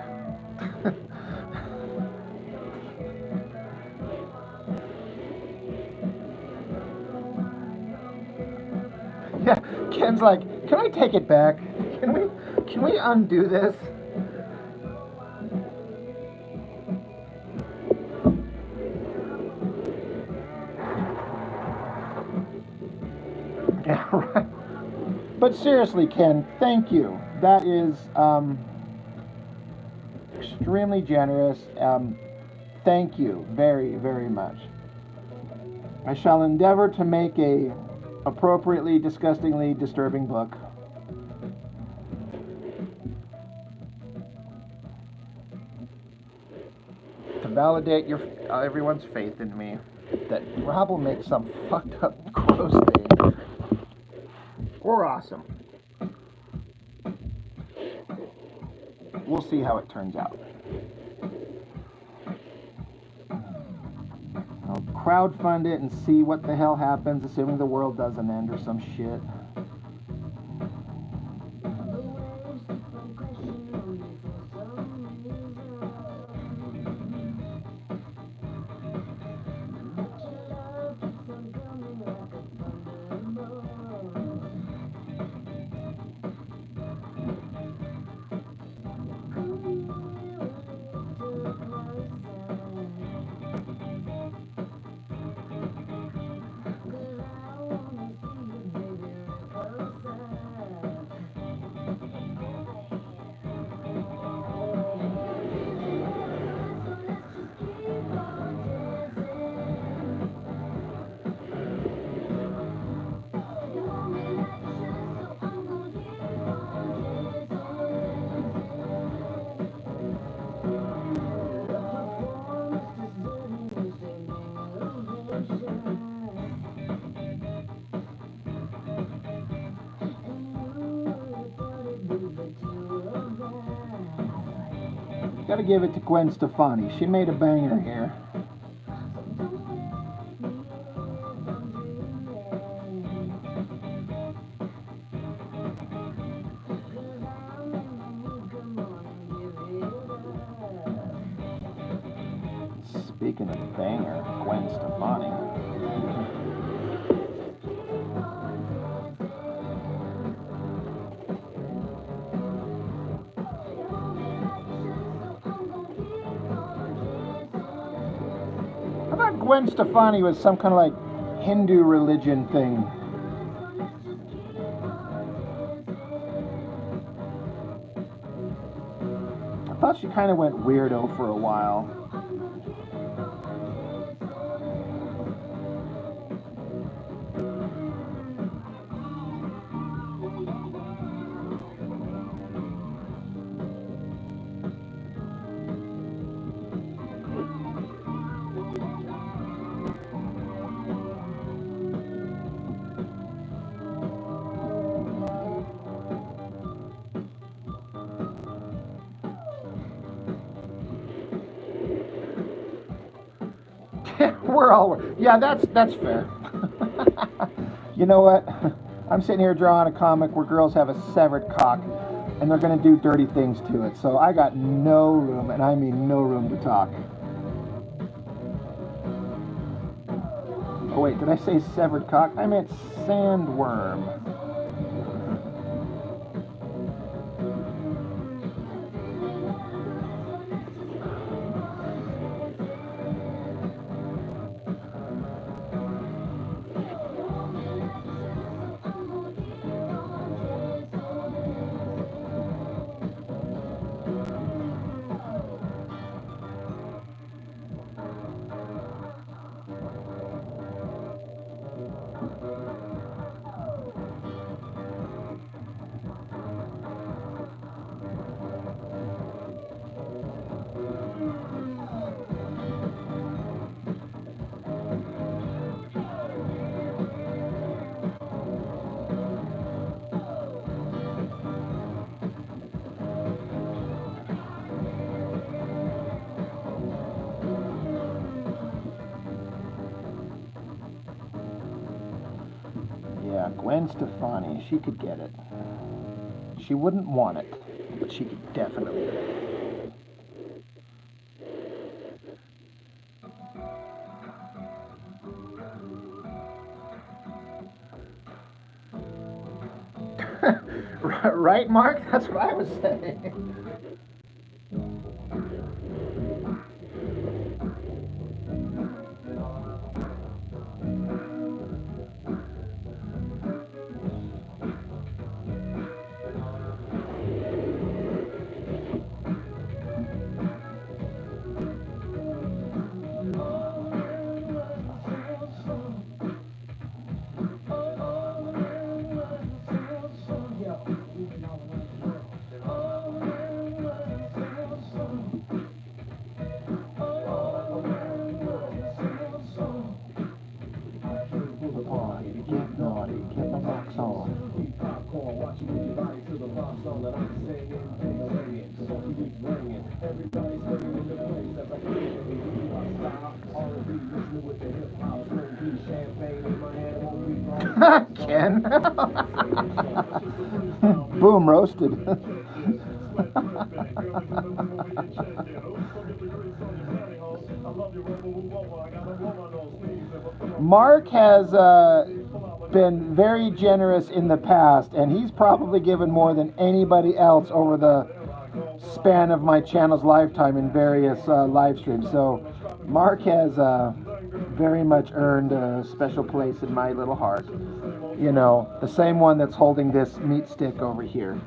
Speaker 2: Yeah, Ken's like, can I take it back? Can we undo this? Yeah, right. But seriously, Ken, thank you. That is extremely generous. Thank you very, very much. I shall endeavor to make a appropriately, disgustingly disturbing book. To validate everyone's faith in me that Rob will make some fucked up, gross thing. Or awesome. We'll see how it turns out. I'll crowdfund it and see what the hell happens, assuming the world doesn't end or some shit. Gotta give it to Gwen Stefani. She made a banger here. Speaking of banger, Gwen Stefani. I thought Gwen Stefani was some kind of like Hindu religion thing. I thought she kind of went weirdo for a while. We're all, yeah, that's fair. You know what? I'm sitting here drawing a comic where girls have a severed cock and they're going to do dirty things to it. So I got no room, and I mean no room to talk. Oh wait, did I say severed cock? I meant sandworm. Yeah, Gwen Stefani, she could get it. She wouldn't want it, but she could definitely get it. Right, Mark? That's what I was saying. Ken. Boom, roasted. Mark has been very generous in the past, and he's probably given more than anybody else over the span of my channel's lifetime in various live streams. So Mark has very much earned a special place in my little heart. You know, the same one that's holding this meat stick over here.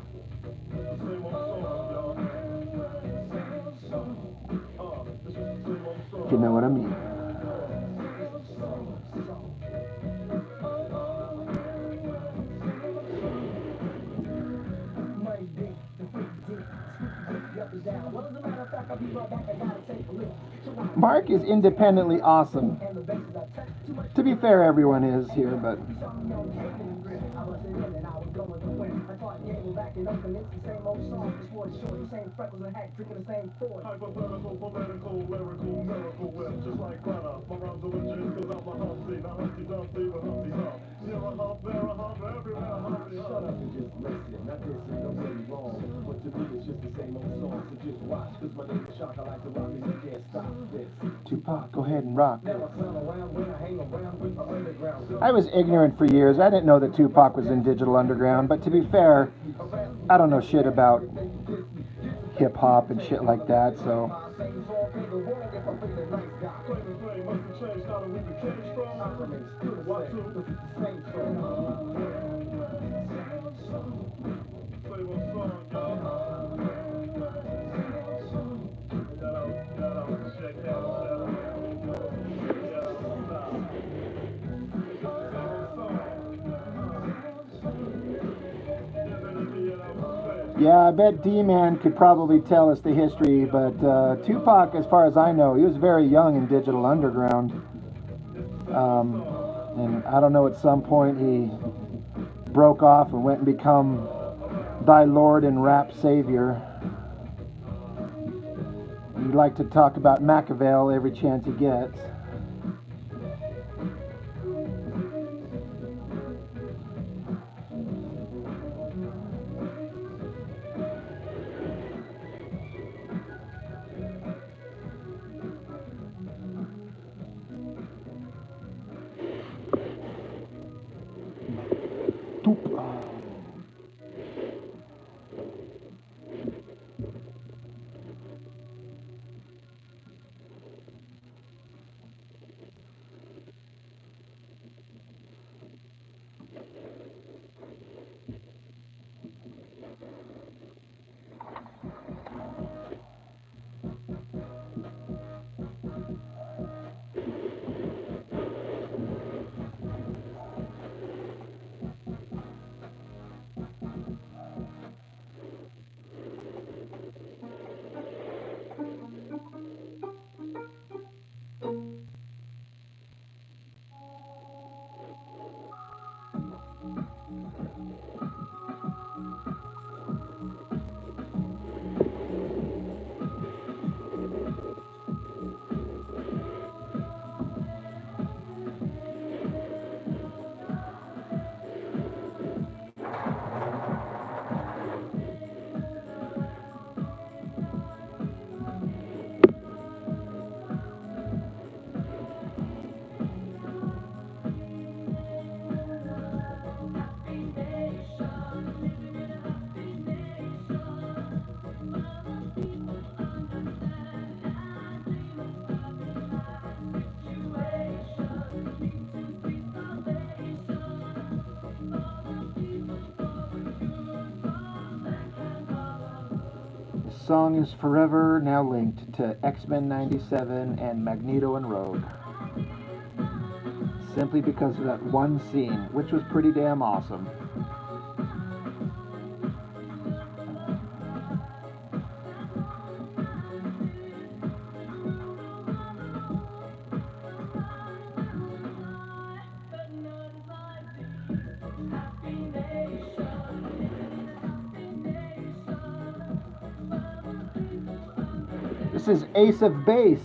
Speaker 2: You know what I mean? Mark is independently awesome. To be fair, everyone is here, but
Speaker 4: back and open, it's the same old song, just more short, the same freckles and hat, drinking the same Ford.
Speaker 5: Hypothetical, political, lyrical, miracle whip, just like butter. My rhymes are legit, cause I'm a Humpty, not Humpty Dumpty, but Humpty Hump. You're a hump, they're a hump, everywhere Humpty Hump.
Speaker 6: Shut up and just listen, now this is no way wrong, but to me it's just the same old song, so just watch, cause my name is Shock, I like to rock and you can't stop this.
Speaker 2: Tupac, go ahead and rock.
Speaker 6: Now I clown around when I hang around with the underground.
Speaker 2: I was ignorant for years. I didn't know that Tupac was in Digital Underground, but to be fair, I don't know shit about hip hop and shit like that, so. Yeah, I bet D-Man could probably tell us the history, but Tupac, as far as I know, he was very young in Digital Underground. And I don't know, at some point he broke off and went and become thy Lord and rap savior. He'd like to talk about Machiavelli every chance he gets. The song is forever now linked to X-Men 97 and Magneto and Rogue. Simply because of that one scene, which was pretty damn awesome. This is Ace of Base.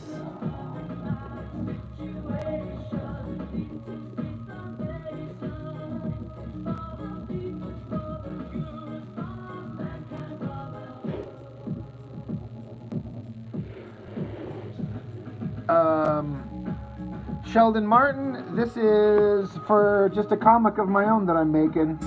Speaker 2: Sheldon Martin, this is for just a comic of my own that I'm making.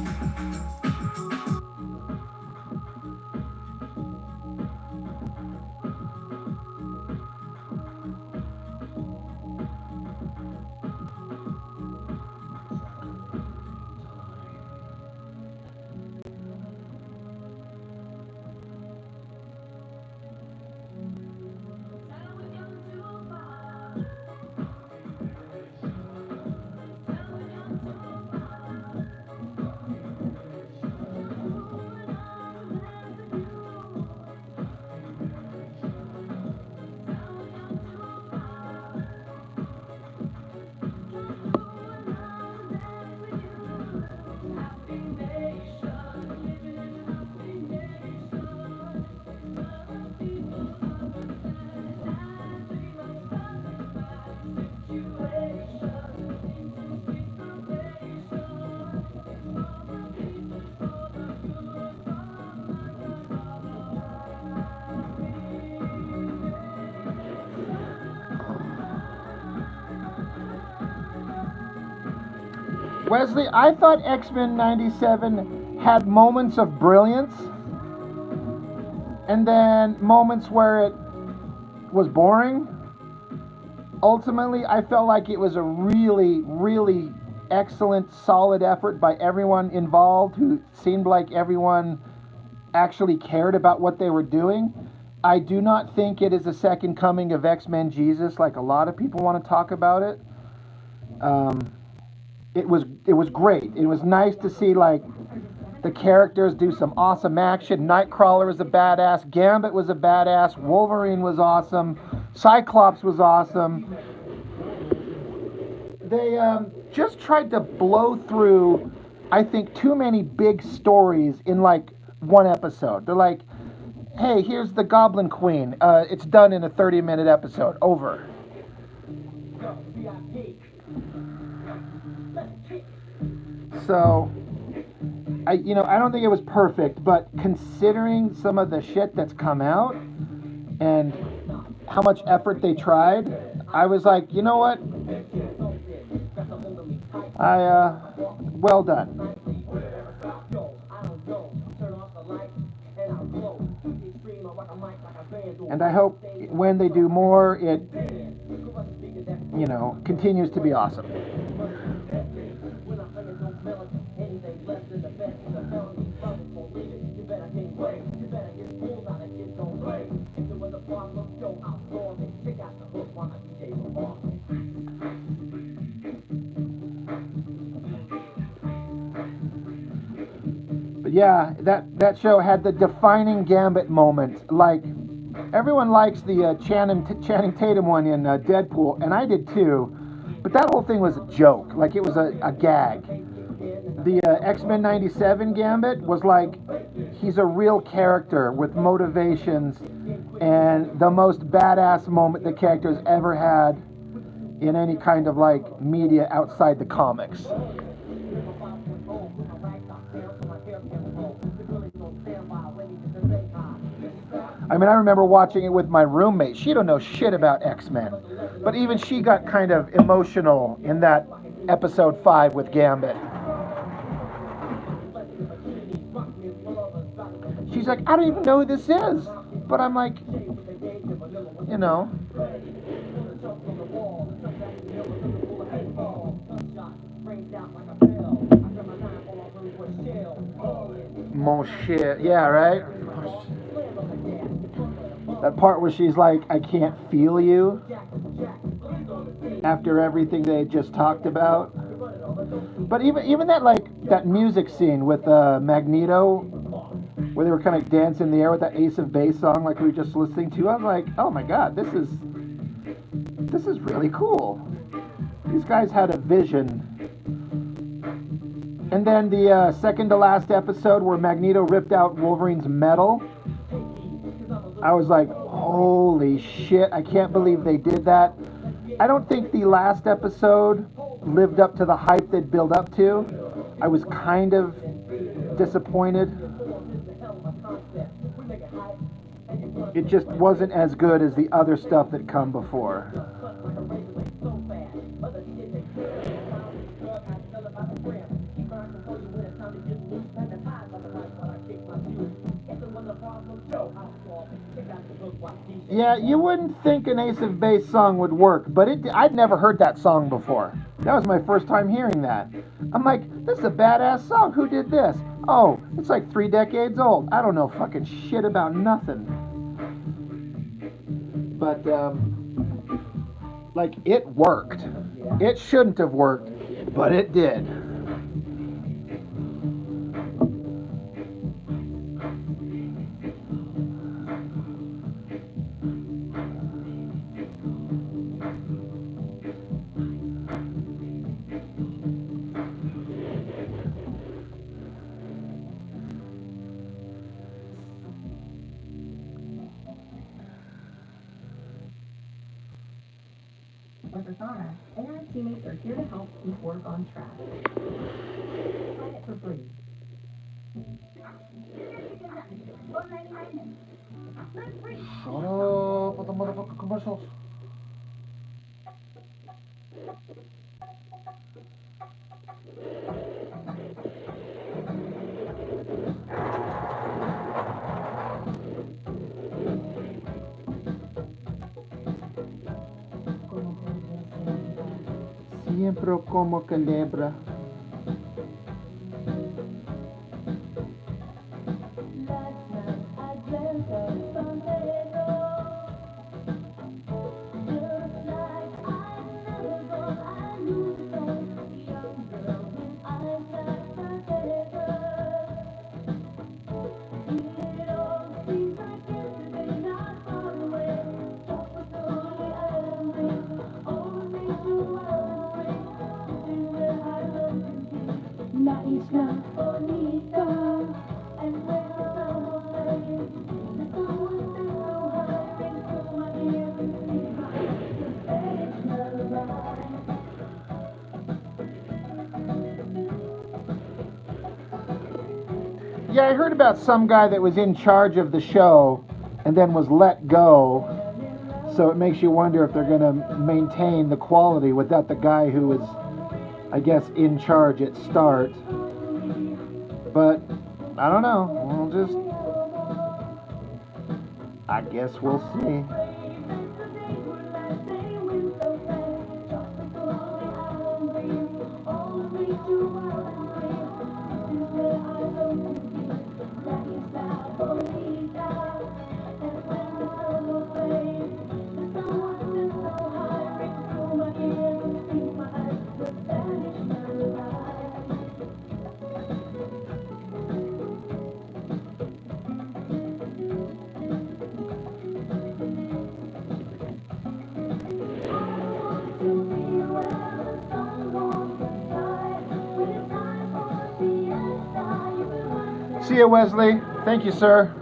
Speaker 2: Wesley, I thought X-Men 97 had moments of brilliance and then moments where it was boring. Ultimately, I felt like it was a really, really excellent, solid effort by everyone involved who seemed like everyone actually cared about what they were doing. I do not think it is a second coming of X-Men Jesus like a lot of people want to talk about it. It was great. It was nice to see like the characters do some awesome action. Nightcrawler was a badass. Gambit was a badass. Wolverine was awesome. Cyclops was awesome. They just tried to blow through, I think, too many big stories in like one episode. They're like, hey, here's the Goblin Queen. It's done in a 30-minute episode. Over. So, I don't think it was perfect, but considering some of the shit that's come out and how much effort they tried, I was like, you know what? Well done. And I hope when they do more, it, continues to be awesome. But yeah, that show had the defining Gambit moment. Like, everyone likes the Channing Tatum one in Deadpool, and I did too. But that whole thing was a joke. Like, it was a gag. The X-Men 97 Gambit was like, he's a real character with motivations and the most badass moment the character's ever had in any kind of like media outside the comics. I mean, I remember watching it with my roommate. She don't know shit about X-Men, but even she got kind of emotional in that episode 5 with Gambit. She's like, I don't even know who this is. But I'm like, Mon shit. Yeah, right? That part where she's like, I can't feel you after everything they just talked about. But even that music scene with Magneto, where they were kind of dancing in the air with that Ace of Base song like we were just listening to, I was like, oh my god, this is really cool. These guys had a vision. And then the second to last episode where Magneto ripped out Wolverine's medal, I was like, holy shit, I can't believe they did that. I don't think the last episode lived up to the hype they'd built up to. I was kind of disappointed. It just wasn't as good as the other stuff that come before. Yeah, you wouldn't think an Ace of Base song would work, but I'd never heard that song before. That was my first time hearing that. I'm like, this is a badass song. Who did this? Oh, it's like 3 decades old. I don't know fucking shit about nothing. But, like, it worked. It shouldn't have worked, but it did.
Speaker 3: With Asana, AI teammates are here to help keep work on track. Try it for free.
Speaker 2: Shut up with the motherfucking commercials. Entro como culebra.
Speaker 7: La isla bonita, and when the sun will rain, the sun will sing so high, ring through my ears and sing my Spanish lullaby.
Speaker 2: Yeah, I heard about some guy that was in charge of the show and then was let go. So it makes you wonder if they're going to maintain the quality without the guy who was, I guess, in charge at start. But I don't know. I guess we'll see. See you, Wesley. Thank you, sir.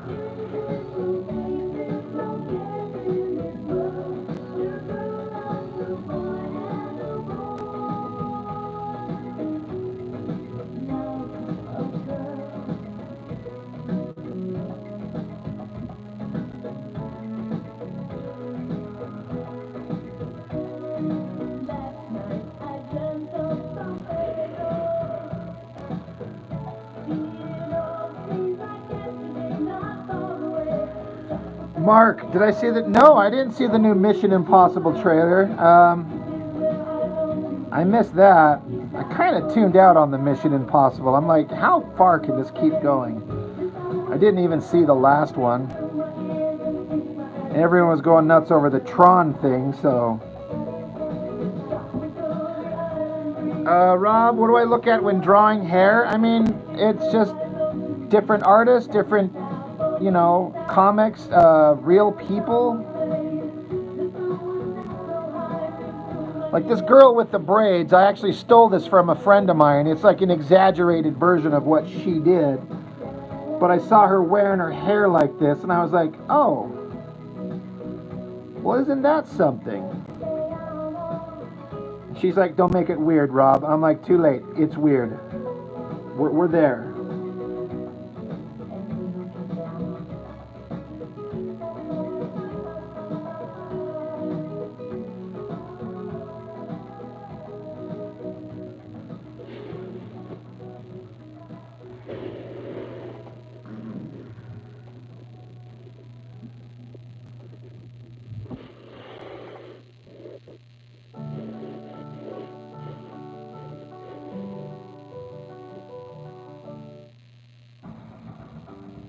Speaker 2: Mark, did I see that? No, I didn't see the new Mission Impossible trailer. I missed that. I kind of tuned out on the Mission Impossible. I'm like, how far can this keep going? I didn't even see the last one. Everyone was going nuts over the Tron thing, so. Rob, what do I look at when drawing hair? I mean, it's just different artists, different, comics, real people. Like this girl with the braids, I actually stole this from a friend of mine. It's like an exaggerated version of what she did. But I saw her wearing her hair like this, and I was like, oh, well, isn't that something? She's like, don't make it weird, Rob. I'm like, too late. It's weird. We're there.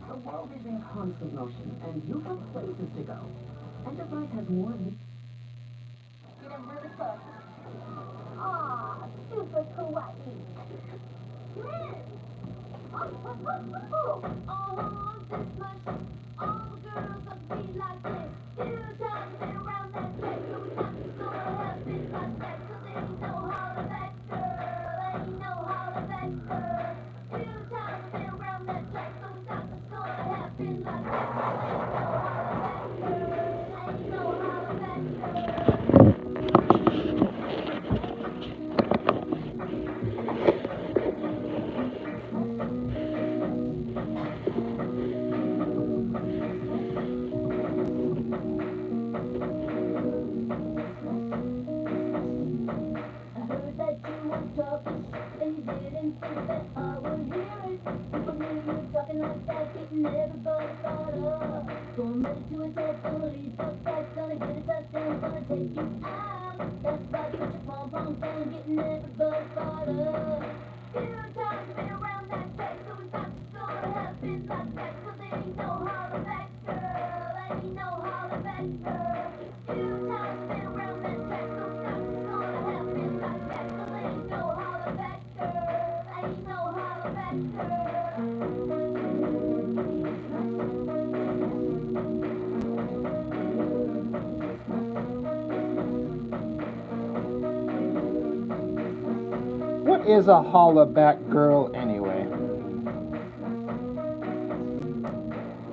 Speaker 8: The world is in constant motion, and you have places to go. Enterprise has more than...
Speaker 3: Get him really close. Aw, super kawaii. Oh, this much. All girls are be like this. Two times been around that track, so we got to go have this like that. 'Cause ain't no holler back girl, ain't no holler back girl. Two times been around that track, so we got to go have this like that. 'Cause ain't no holler back girl, ain't no holler back girl. laughing like that, getting everybody fired up. Going ready to attack, gonna lead the pack, gonna get a touchdown, gonna take you out. That's right, put your pom-poms down, getting everybody fired up. Few times been around that track, so it's not gonna happen like that, 'cause there ain't no holler back, girl, ain't no holler back, girl. Few times been around that track, so it's not gonna happen like that, 'cause there ain't no holler back, girl, ain't no holler back,
Speaker 2: What is a holla back girl anyway?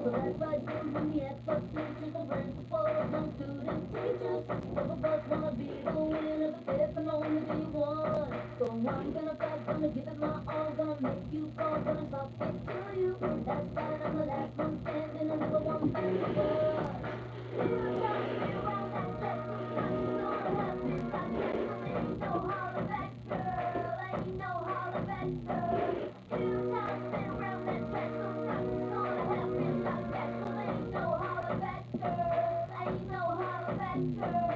Speaker 3: So that's why we have bus teachers and principals and student teachers. Some of us wanna be the winner, but there can only be one. So I'm gonna fight, gonna give it my all, gonna make you fall, gonna talk it to you. That's right, I'm the last one standing, another one back for us. You got me around that track, so it's not gonna happen like that. 'Cause ain't no holler back, girl, ain't no holler back, girl. You got me around that track, so it's not gonna happen like that. 'Cause ain't no holler back, girl, ain't no holler back, girl.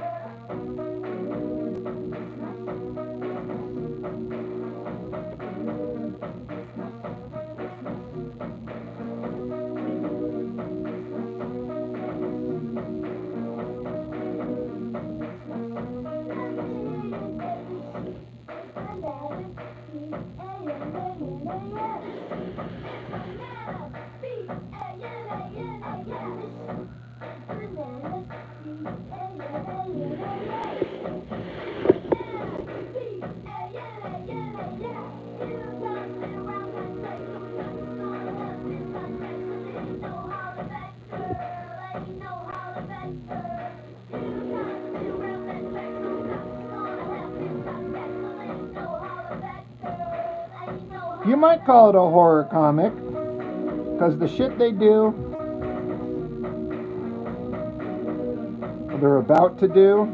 Speaker 2: You might call it a horror comic, because the shit they do, or they're about to do,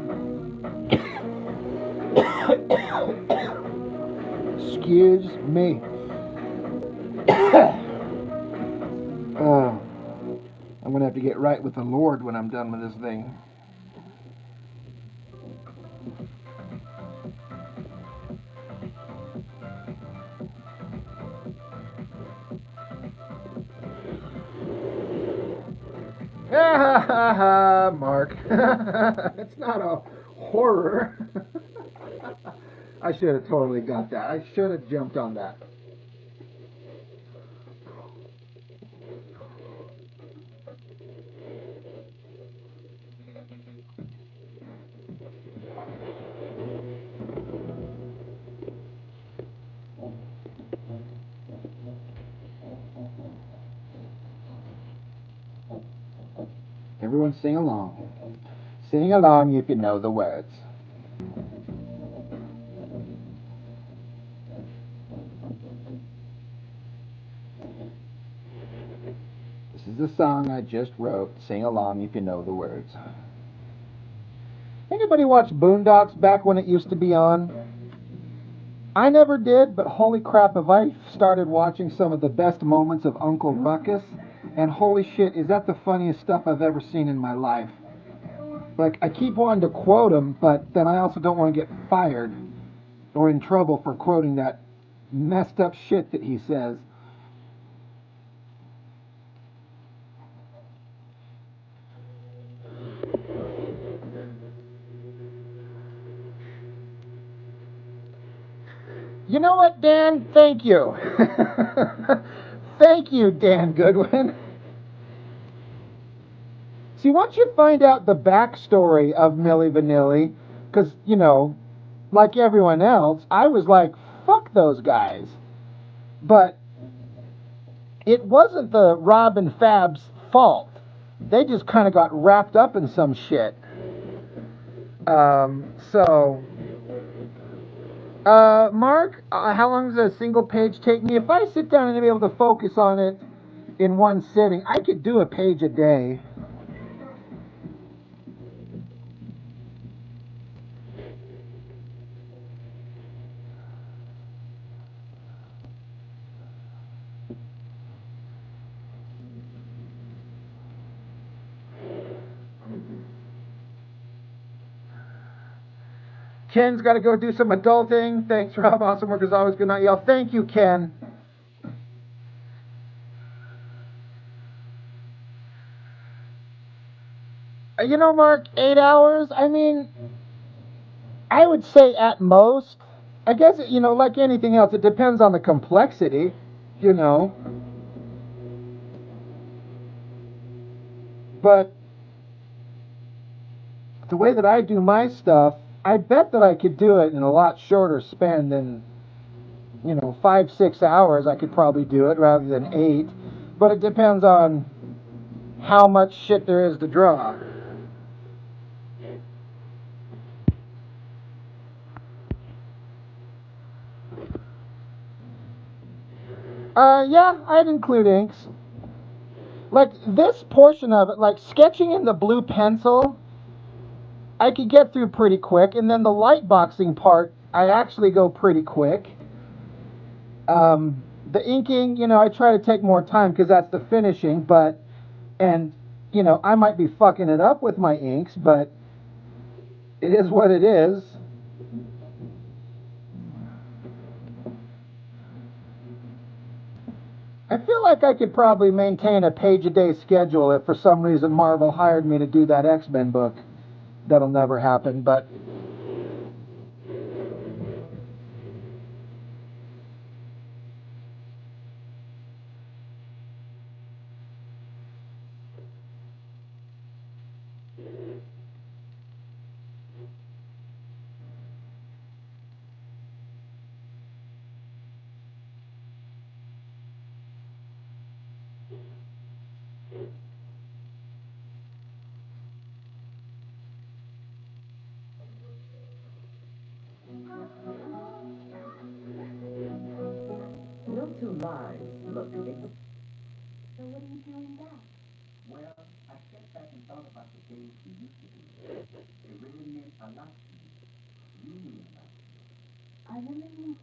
Speaker 2: excuse me. I'm gonna have to get right with the Lord when I'm done with this thing. Mark. It's not a horror. I should have totally got that. I should have jumped on that. Everyone sing along. Sing along if you know the words. This is the song I just wrote. Sing along if you know the words. Anybody watch Boondocks back when it used to be on? I never did, but holy crap, have I started watching some of the best moments of Uncle Ruckus, and holy shit, is that the funniest stuff I've ever seen in my life. Like, I keep wanting to quote him, but then I also don't want to get fired or in trouble for quoting that messed up shit that he says. You know what, Dan? Thank you. Thank you, Dan Goodwin. See, once you find out the backstory of Milli Vanilli, because, you know, like everyone else, I was like, fuck those guys. But it wasn't the Rob and Fab's fault. They just kind of got wrapped up in some shit. Mark, how long does a single page take me? If I sit down and be able to focus on it in one sitting, I could do a page a day. Ken's got to go do some adulting. Thanks, Rob. Awesome work as always. Good night, y'all. Thank you, Ken. You know, Mark, 8 hours? I mean, I would say at most. I guess, like anything else, it depends on the complexity, you know. But the way that I do my stuff, I bet that I could do it in a lot shorter span than, 5, 6 hours. I could probably do it rather than 8. But it depends on how much shit there is to draw. Yeah, I'd include inks. Like this portion of it, like sketching in the blue pencil, I could get through pretty quick, and then the light boxing part, I actually go pretty quick. The inking, I try to take more time because that's the finishing, and I might be fucking it up with my inks, but it is what it is. I feel like I could probably maintain a page-a-day schedule if for some reason Marvel hired me to do that X-Men book. That'll never happen, but
Speaker 8: No two lives look exact.
Speaker 7: So what are you doing back?
Speaker 6: Well, I stepped back and thought about the things we used to do. It really meant a lot to me. Really a lot.
Speaker 7: I remember.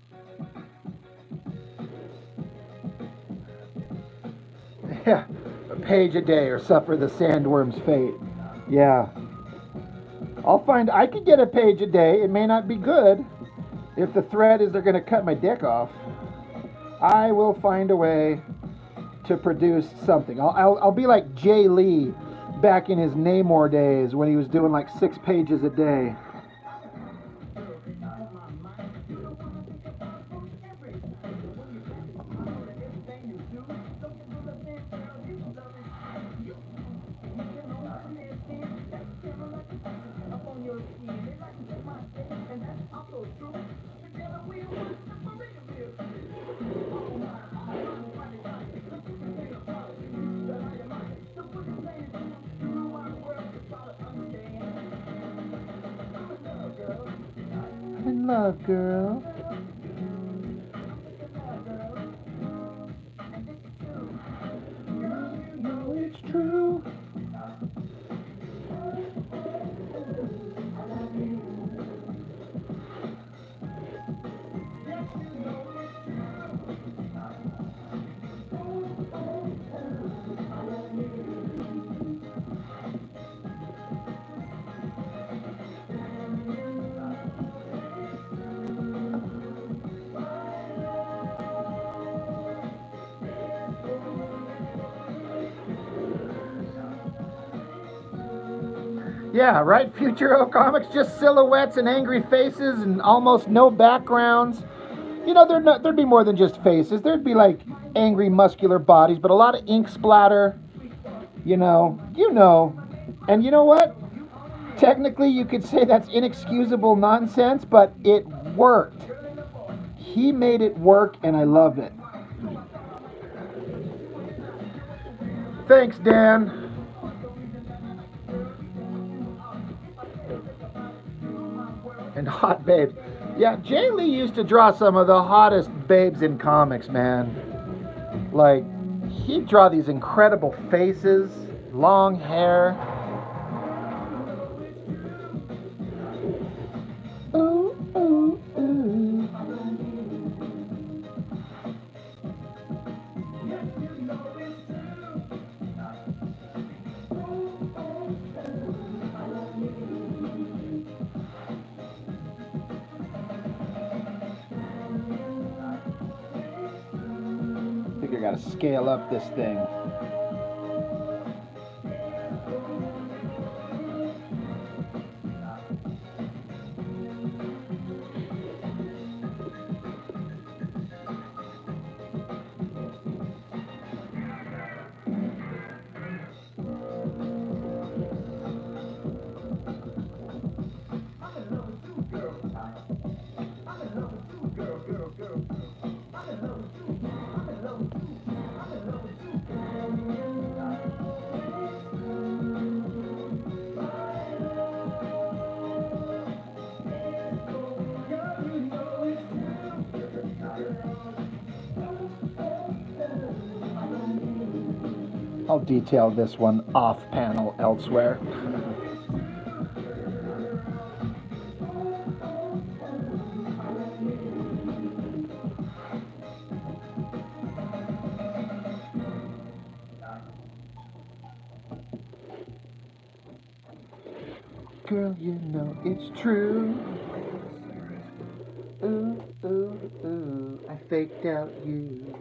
Speaker 2: yeah, a page a day or suffer the sandworm's fate. Yeah. I could get a page a day. It may not be good. If the threat is they're going to cut my dick off, I will find a way to produce something. I'll be like Jay Lee back in his Namor days when he was doing like 6 pages a day. I'm in love, girl. No, it's true. Yeah, right? Futuro comics, just silhouettes and angry faces and almost no backgrounds. There'd be more than just faces. There'd be like angry, muscular bodies, but a lot of ink splatter. And you know what? Technically, you could say that's inexcusable nonsense, but it worked. He made it work, and I loved it. Thanks, Dan. And hot babes. Yeah, Jay Lee used to draw some of the hottest babes in comics, man. Like, he'd draw these incredible faces, long hair. Ooh, ooh, ooh. gonna scale up this thing. I'll detail this one off panel elsewhere. Girl, you know it's true. Ooh, ooh, ooh, I faked out you.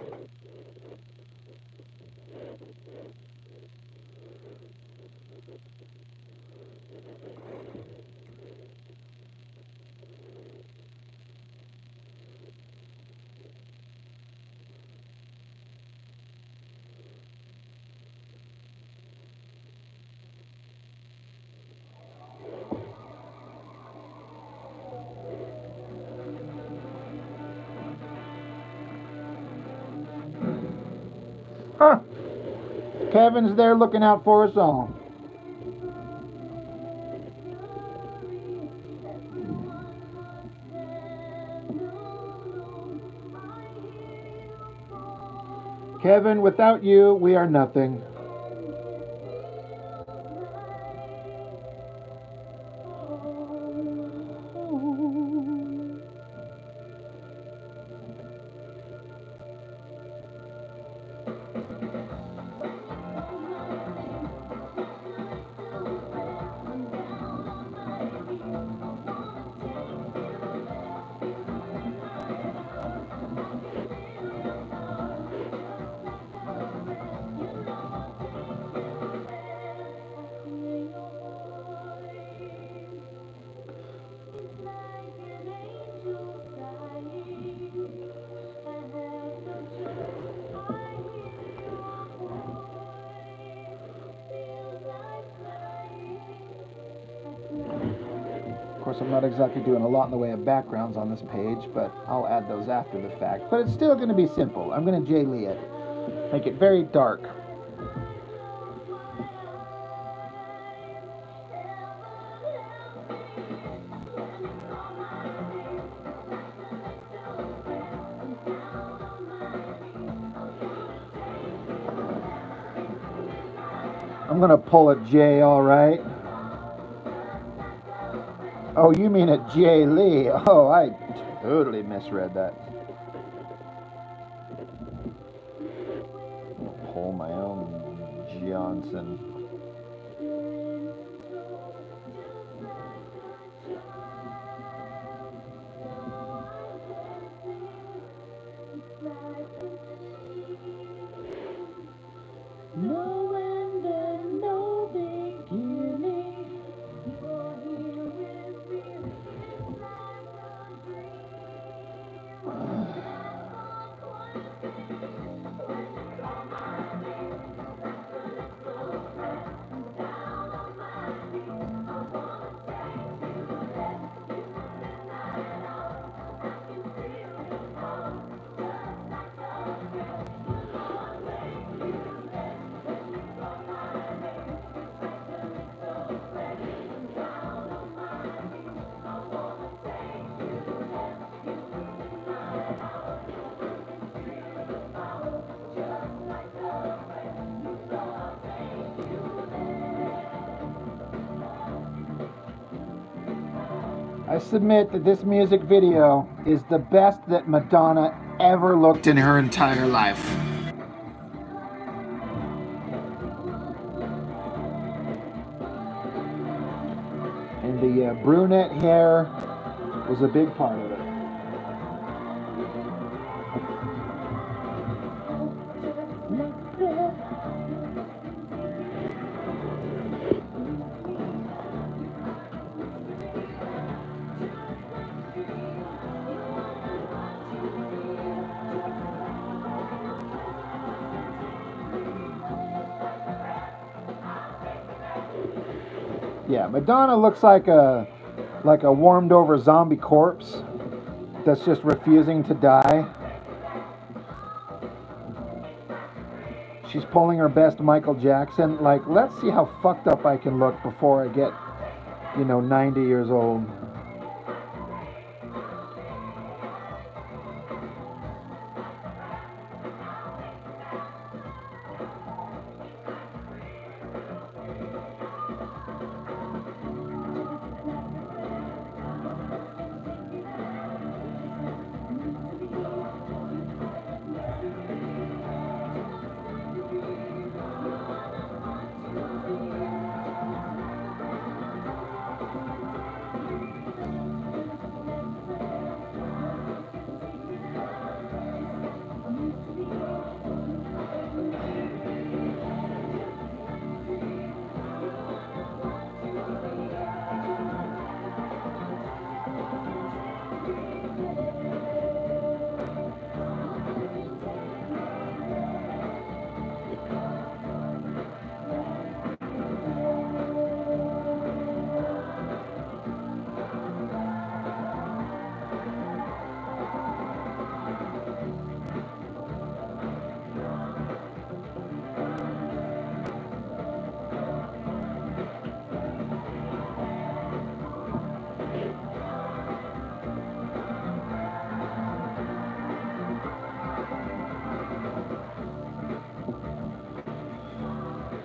Speaker 2: Huh. Kevin's there looking out for us all. Kevin, without you, we are nothing. Of course, I'm not exactly doing a lot in the way of backgrounds on this page, but I'll add those after the fact. But it's still going to be simple. I'm going to Jay Lee it. Make it very dark. I'm going to pull a J, all right. Oh, you mean a Jay Lee? Oh, I totally misread that. Pull my own Johnson. No end and no beginning. I submit that this music video is the best that Madonna ever looked in her entire life. And the brunette hair was a big part of it. Yeah, Madonna looks like a warmed over zombie corpse that's just refusing to die. She's pulling her best Michael Jackson. Like, let's see how fucked up I can look before I get, 90 years old.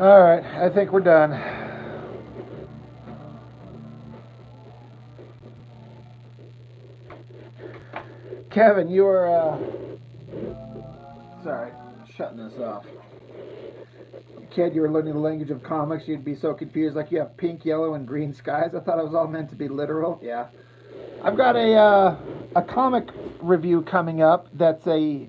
Speaker 2: All right, I think we're done. Kevin, you were, sorry, shutting this off. Kid, you were learning the language of comics. You'd be so confused, like you have pink, yellow, and green skies. I thought it was all meant to be literal. Yeah. I've got a comic review coming up that's a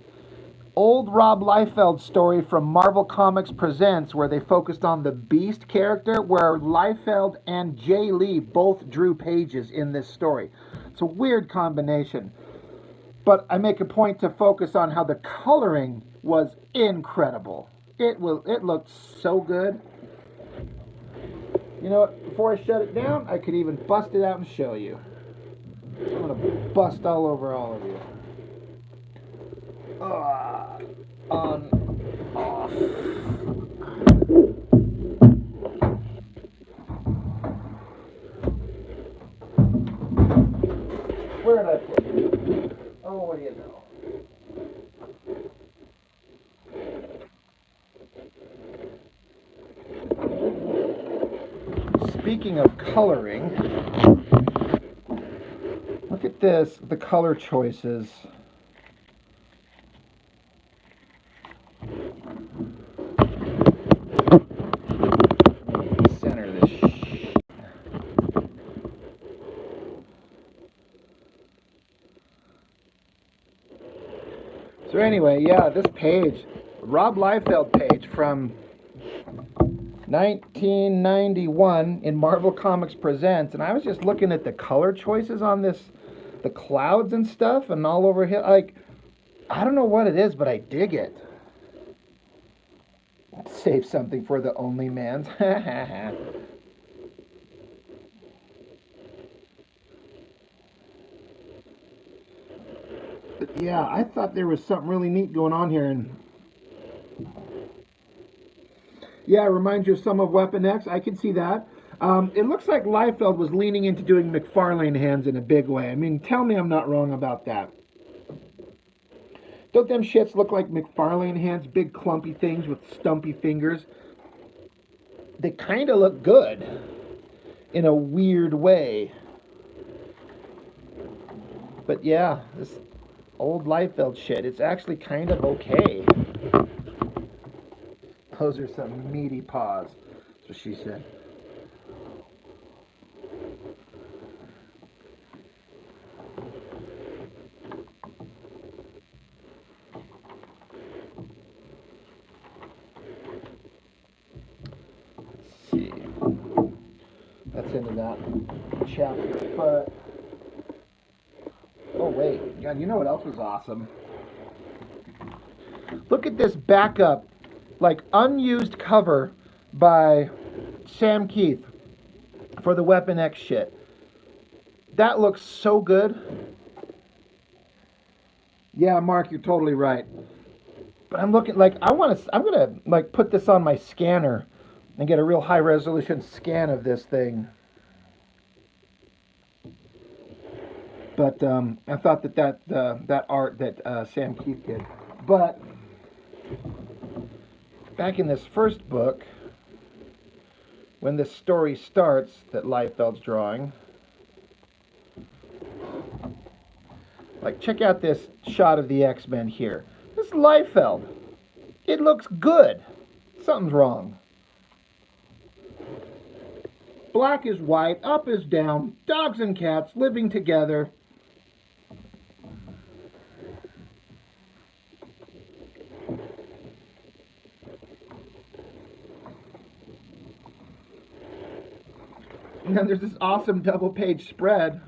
Speaker 2: old Rob Liefeld story from Marvel Comics Presents, where they focused on the Beast character, where Liefeld and Jay Lee both drew pages in this story. It's a weird combination. But I make a point to focus on how the coloring was incredible. It looked so good. You know what? Before I shut it down, I could even bust it out and show you. I'm gonna bust all over all of you. On, off. Where did I put it? Oh, what do you know? Speaking of coloring, look at this, the color choices. Center this shit. So anyway, yeah, this page, Rob Liefeld page from 1991 in Marvel Comics Presents, and I was just looking at the color choices on this, the clouds and stuff, and all over here. Like, I don't know what it is, but I dig it. Save something for the only mans. But yeah, I thought there was something really neat going on here, and yeah, it reminds you of some of Weapon X. I can see that. It looks like Liefeld was leaning into doing McFarlane hands in a big way. I mean, tell me I'm not wrong about that. Don't them shits look like McFarlane hands? Big clumpy things with stumpy fingers. They kind of look good in a weird way. But yeah, this old Liefeld shit, it's actually kind of okay. Those are some meaty paws. That's what she said. Let's see. That's into that chapter. But oh wait, God, you know what else was awesome? Look at this backup, like unused cover by Sam Keith for the Weapon X shit. That looks so good. Yeah, Mark, you're totally right. But I'm looking like I'm gonna like put this on my scanner and get a real high resolution scan of this thing. But I thought that art that Sam Keith did. But back in this first book, when this story starts that Liefeld's drawing, like check out this shot of the X-Men here. This is Liefeld. It looks good. Something's wrong. Black is white, up is down, dogs and cats living together. And then there's this awesome double page spread.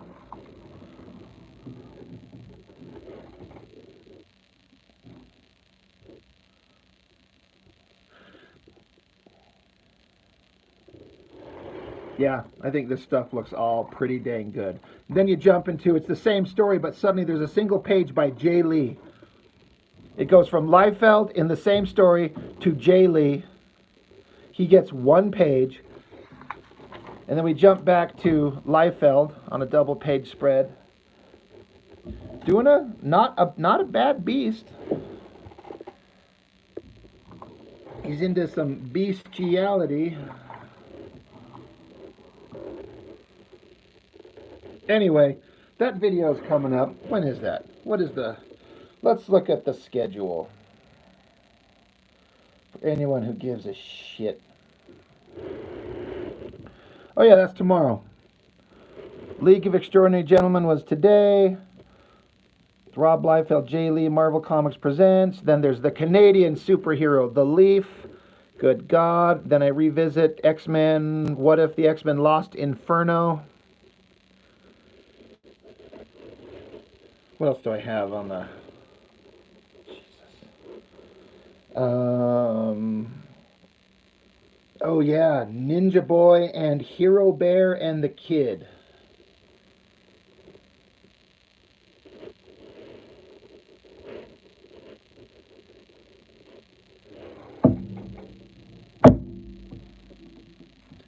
Speaker 2: Yeah, I think this stuff looks all pretty dang good. Then you jump into, it's the same story, but suddenly there's a single page by Jay Lee. It goes from Liefeld in the same story to Jay Lee. He gets one page. And then we jump back to Liefeld on a double page spread. Doing not a bad beast. He's into some bestiality. Anyway, that video's coming up. When is that? What is the... Let's look at the schedule. For anyone who gives a shit. Oh yeah, that's tomorrow. League of Extraordinary Gentlemen was today. Rob Liefeld, Jay Lee, Marvel Comics Presents. Then there's the Canadian superhero, The Leaf. Good God. Then I revisit X-Men. What if the X-Men lost Inferno? What else do I have on the... Jesus. Oh yeah, Ninja Boy and Hero Bear and the Kid.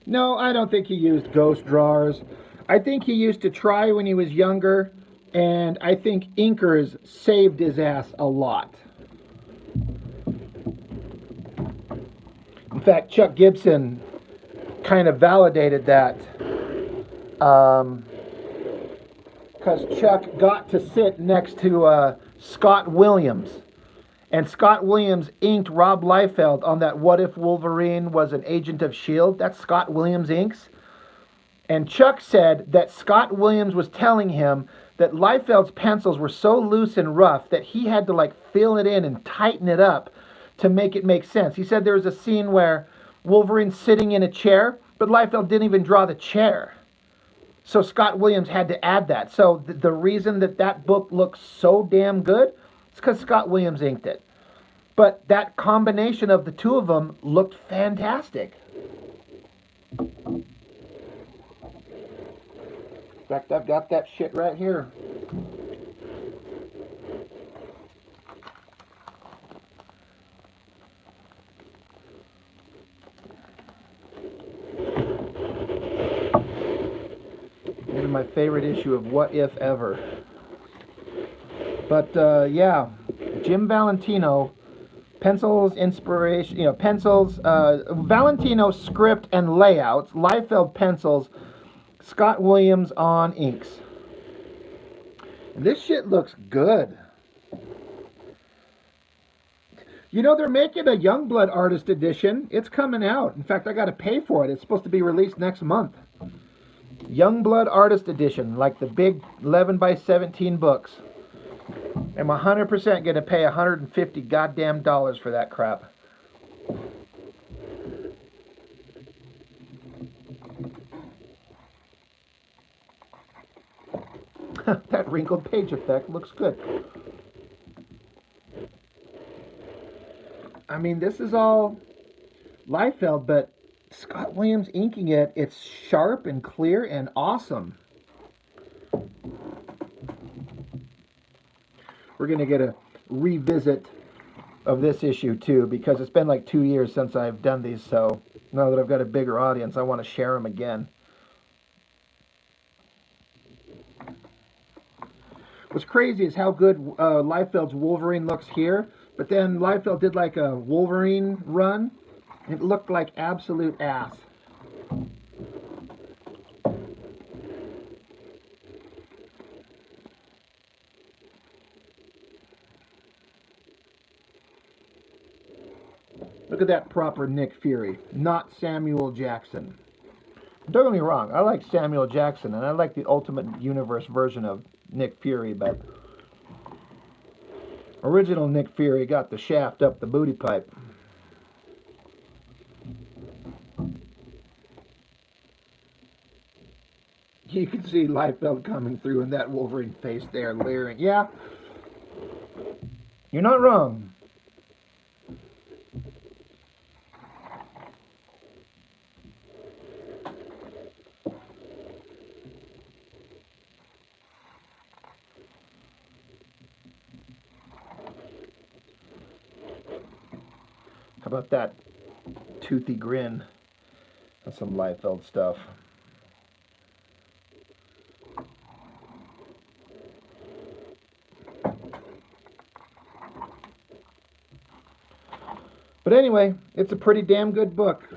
Speaker 2: No, I don't think he used ghost drawers. I think he used to try when he was younger, and I think inkers saved his ass a lot. In fact, Chuck Gibson kind of validated that, because Chuck got to sit next to Scott Williams. And Scott Williams inked Rob Liefeld on that What If Wolverine Was an Agent of S.H.I.E.L.D. That's Scott Williams inks. And Chuck said that Scott Williams was telling him that Liefeld's pencils were so loose and rough that he had to like fill it in and tighten it up to make it make sense. He said there was a scene where Wolverine's sitting in a chair, but Liefeld didn't even draw the chair. So Scott Williams had to add that. So the reason that book looks so damn good is because Scott Williams inked it. But that combination of the two of them looked fantastic. In fact, I've got that shit right here. This is my favorite issue of What If Ever. But yeah, Jim Valentino, pencils, inspiration, pencils, Valentino script and layouts, Liefeld pencils, Scott Williams on inks. And this shit looks good. They're making a Youngblood artist edition. It's coming out. In fact, I got to pay for it. It's supposed to be released next month. Youngblood artist edition, like the big 11 by 17 books. I'm 100% going to pay $150 goddamn dollars for that crap. That wrinkled page effect looks good. I mean, this is all Liefeld, but Scott Williams inking it. It's sharp and clear and awesome. We're going to get a revisit of this issue too, because it's been like 2 years since I've done these, so now that I've got a bigger audience, I want to share them again. What's crazy is how good Liefeld's Wolverine looks here, but then Liefeld did like a Wolverine run. It looked like absolute ass. Look at that proper Nick Fury, not Samuel Jackson. Don't get me wrong, I like Samuel Jackson, and I like the Ultimate Universe version of Nick Fury, but original Nick Fury got the shaft up the booty pipe. You can see Liefeld coming through in that Wolverine face there, leering. Yeah, you're not wrong. How about that toothy grin? That's some Liefeld stuff. But anyway, it's a pretty damn good book.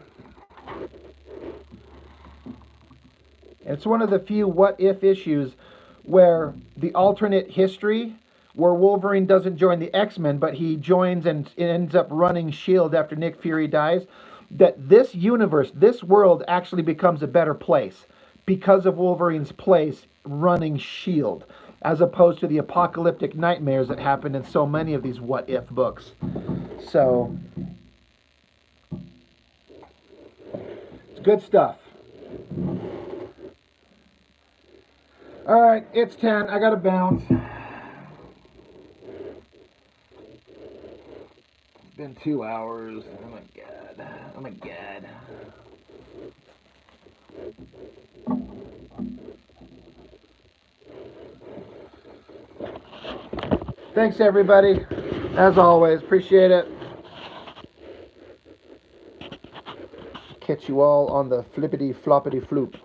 Speaker 2: It's one of the few what-if issues where the alternate history, where Wolverine doesn't join the X-Men, but he joins and ends up running S.H.I.E.L.D. after Nick Fury dies, that this universe, this world actually becomes a better place because of Wolverine's place running S.H.I.E.L.D., as opposed to the apocalyptic nightmares that happen in so many of these what-if books. So, it's good stuff. All right, it's 10. I got to bounce. It's been 2 hours. Oh my god. Oh my god. Thanks, everybody. As always, appreciate it. Catch you all on the flippity floppity floop.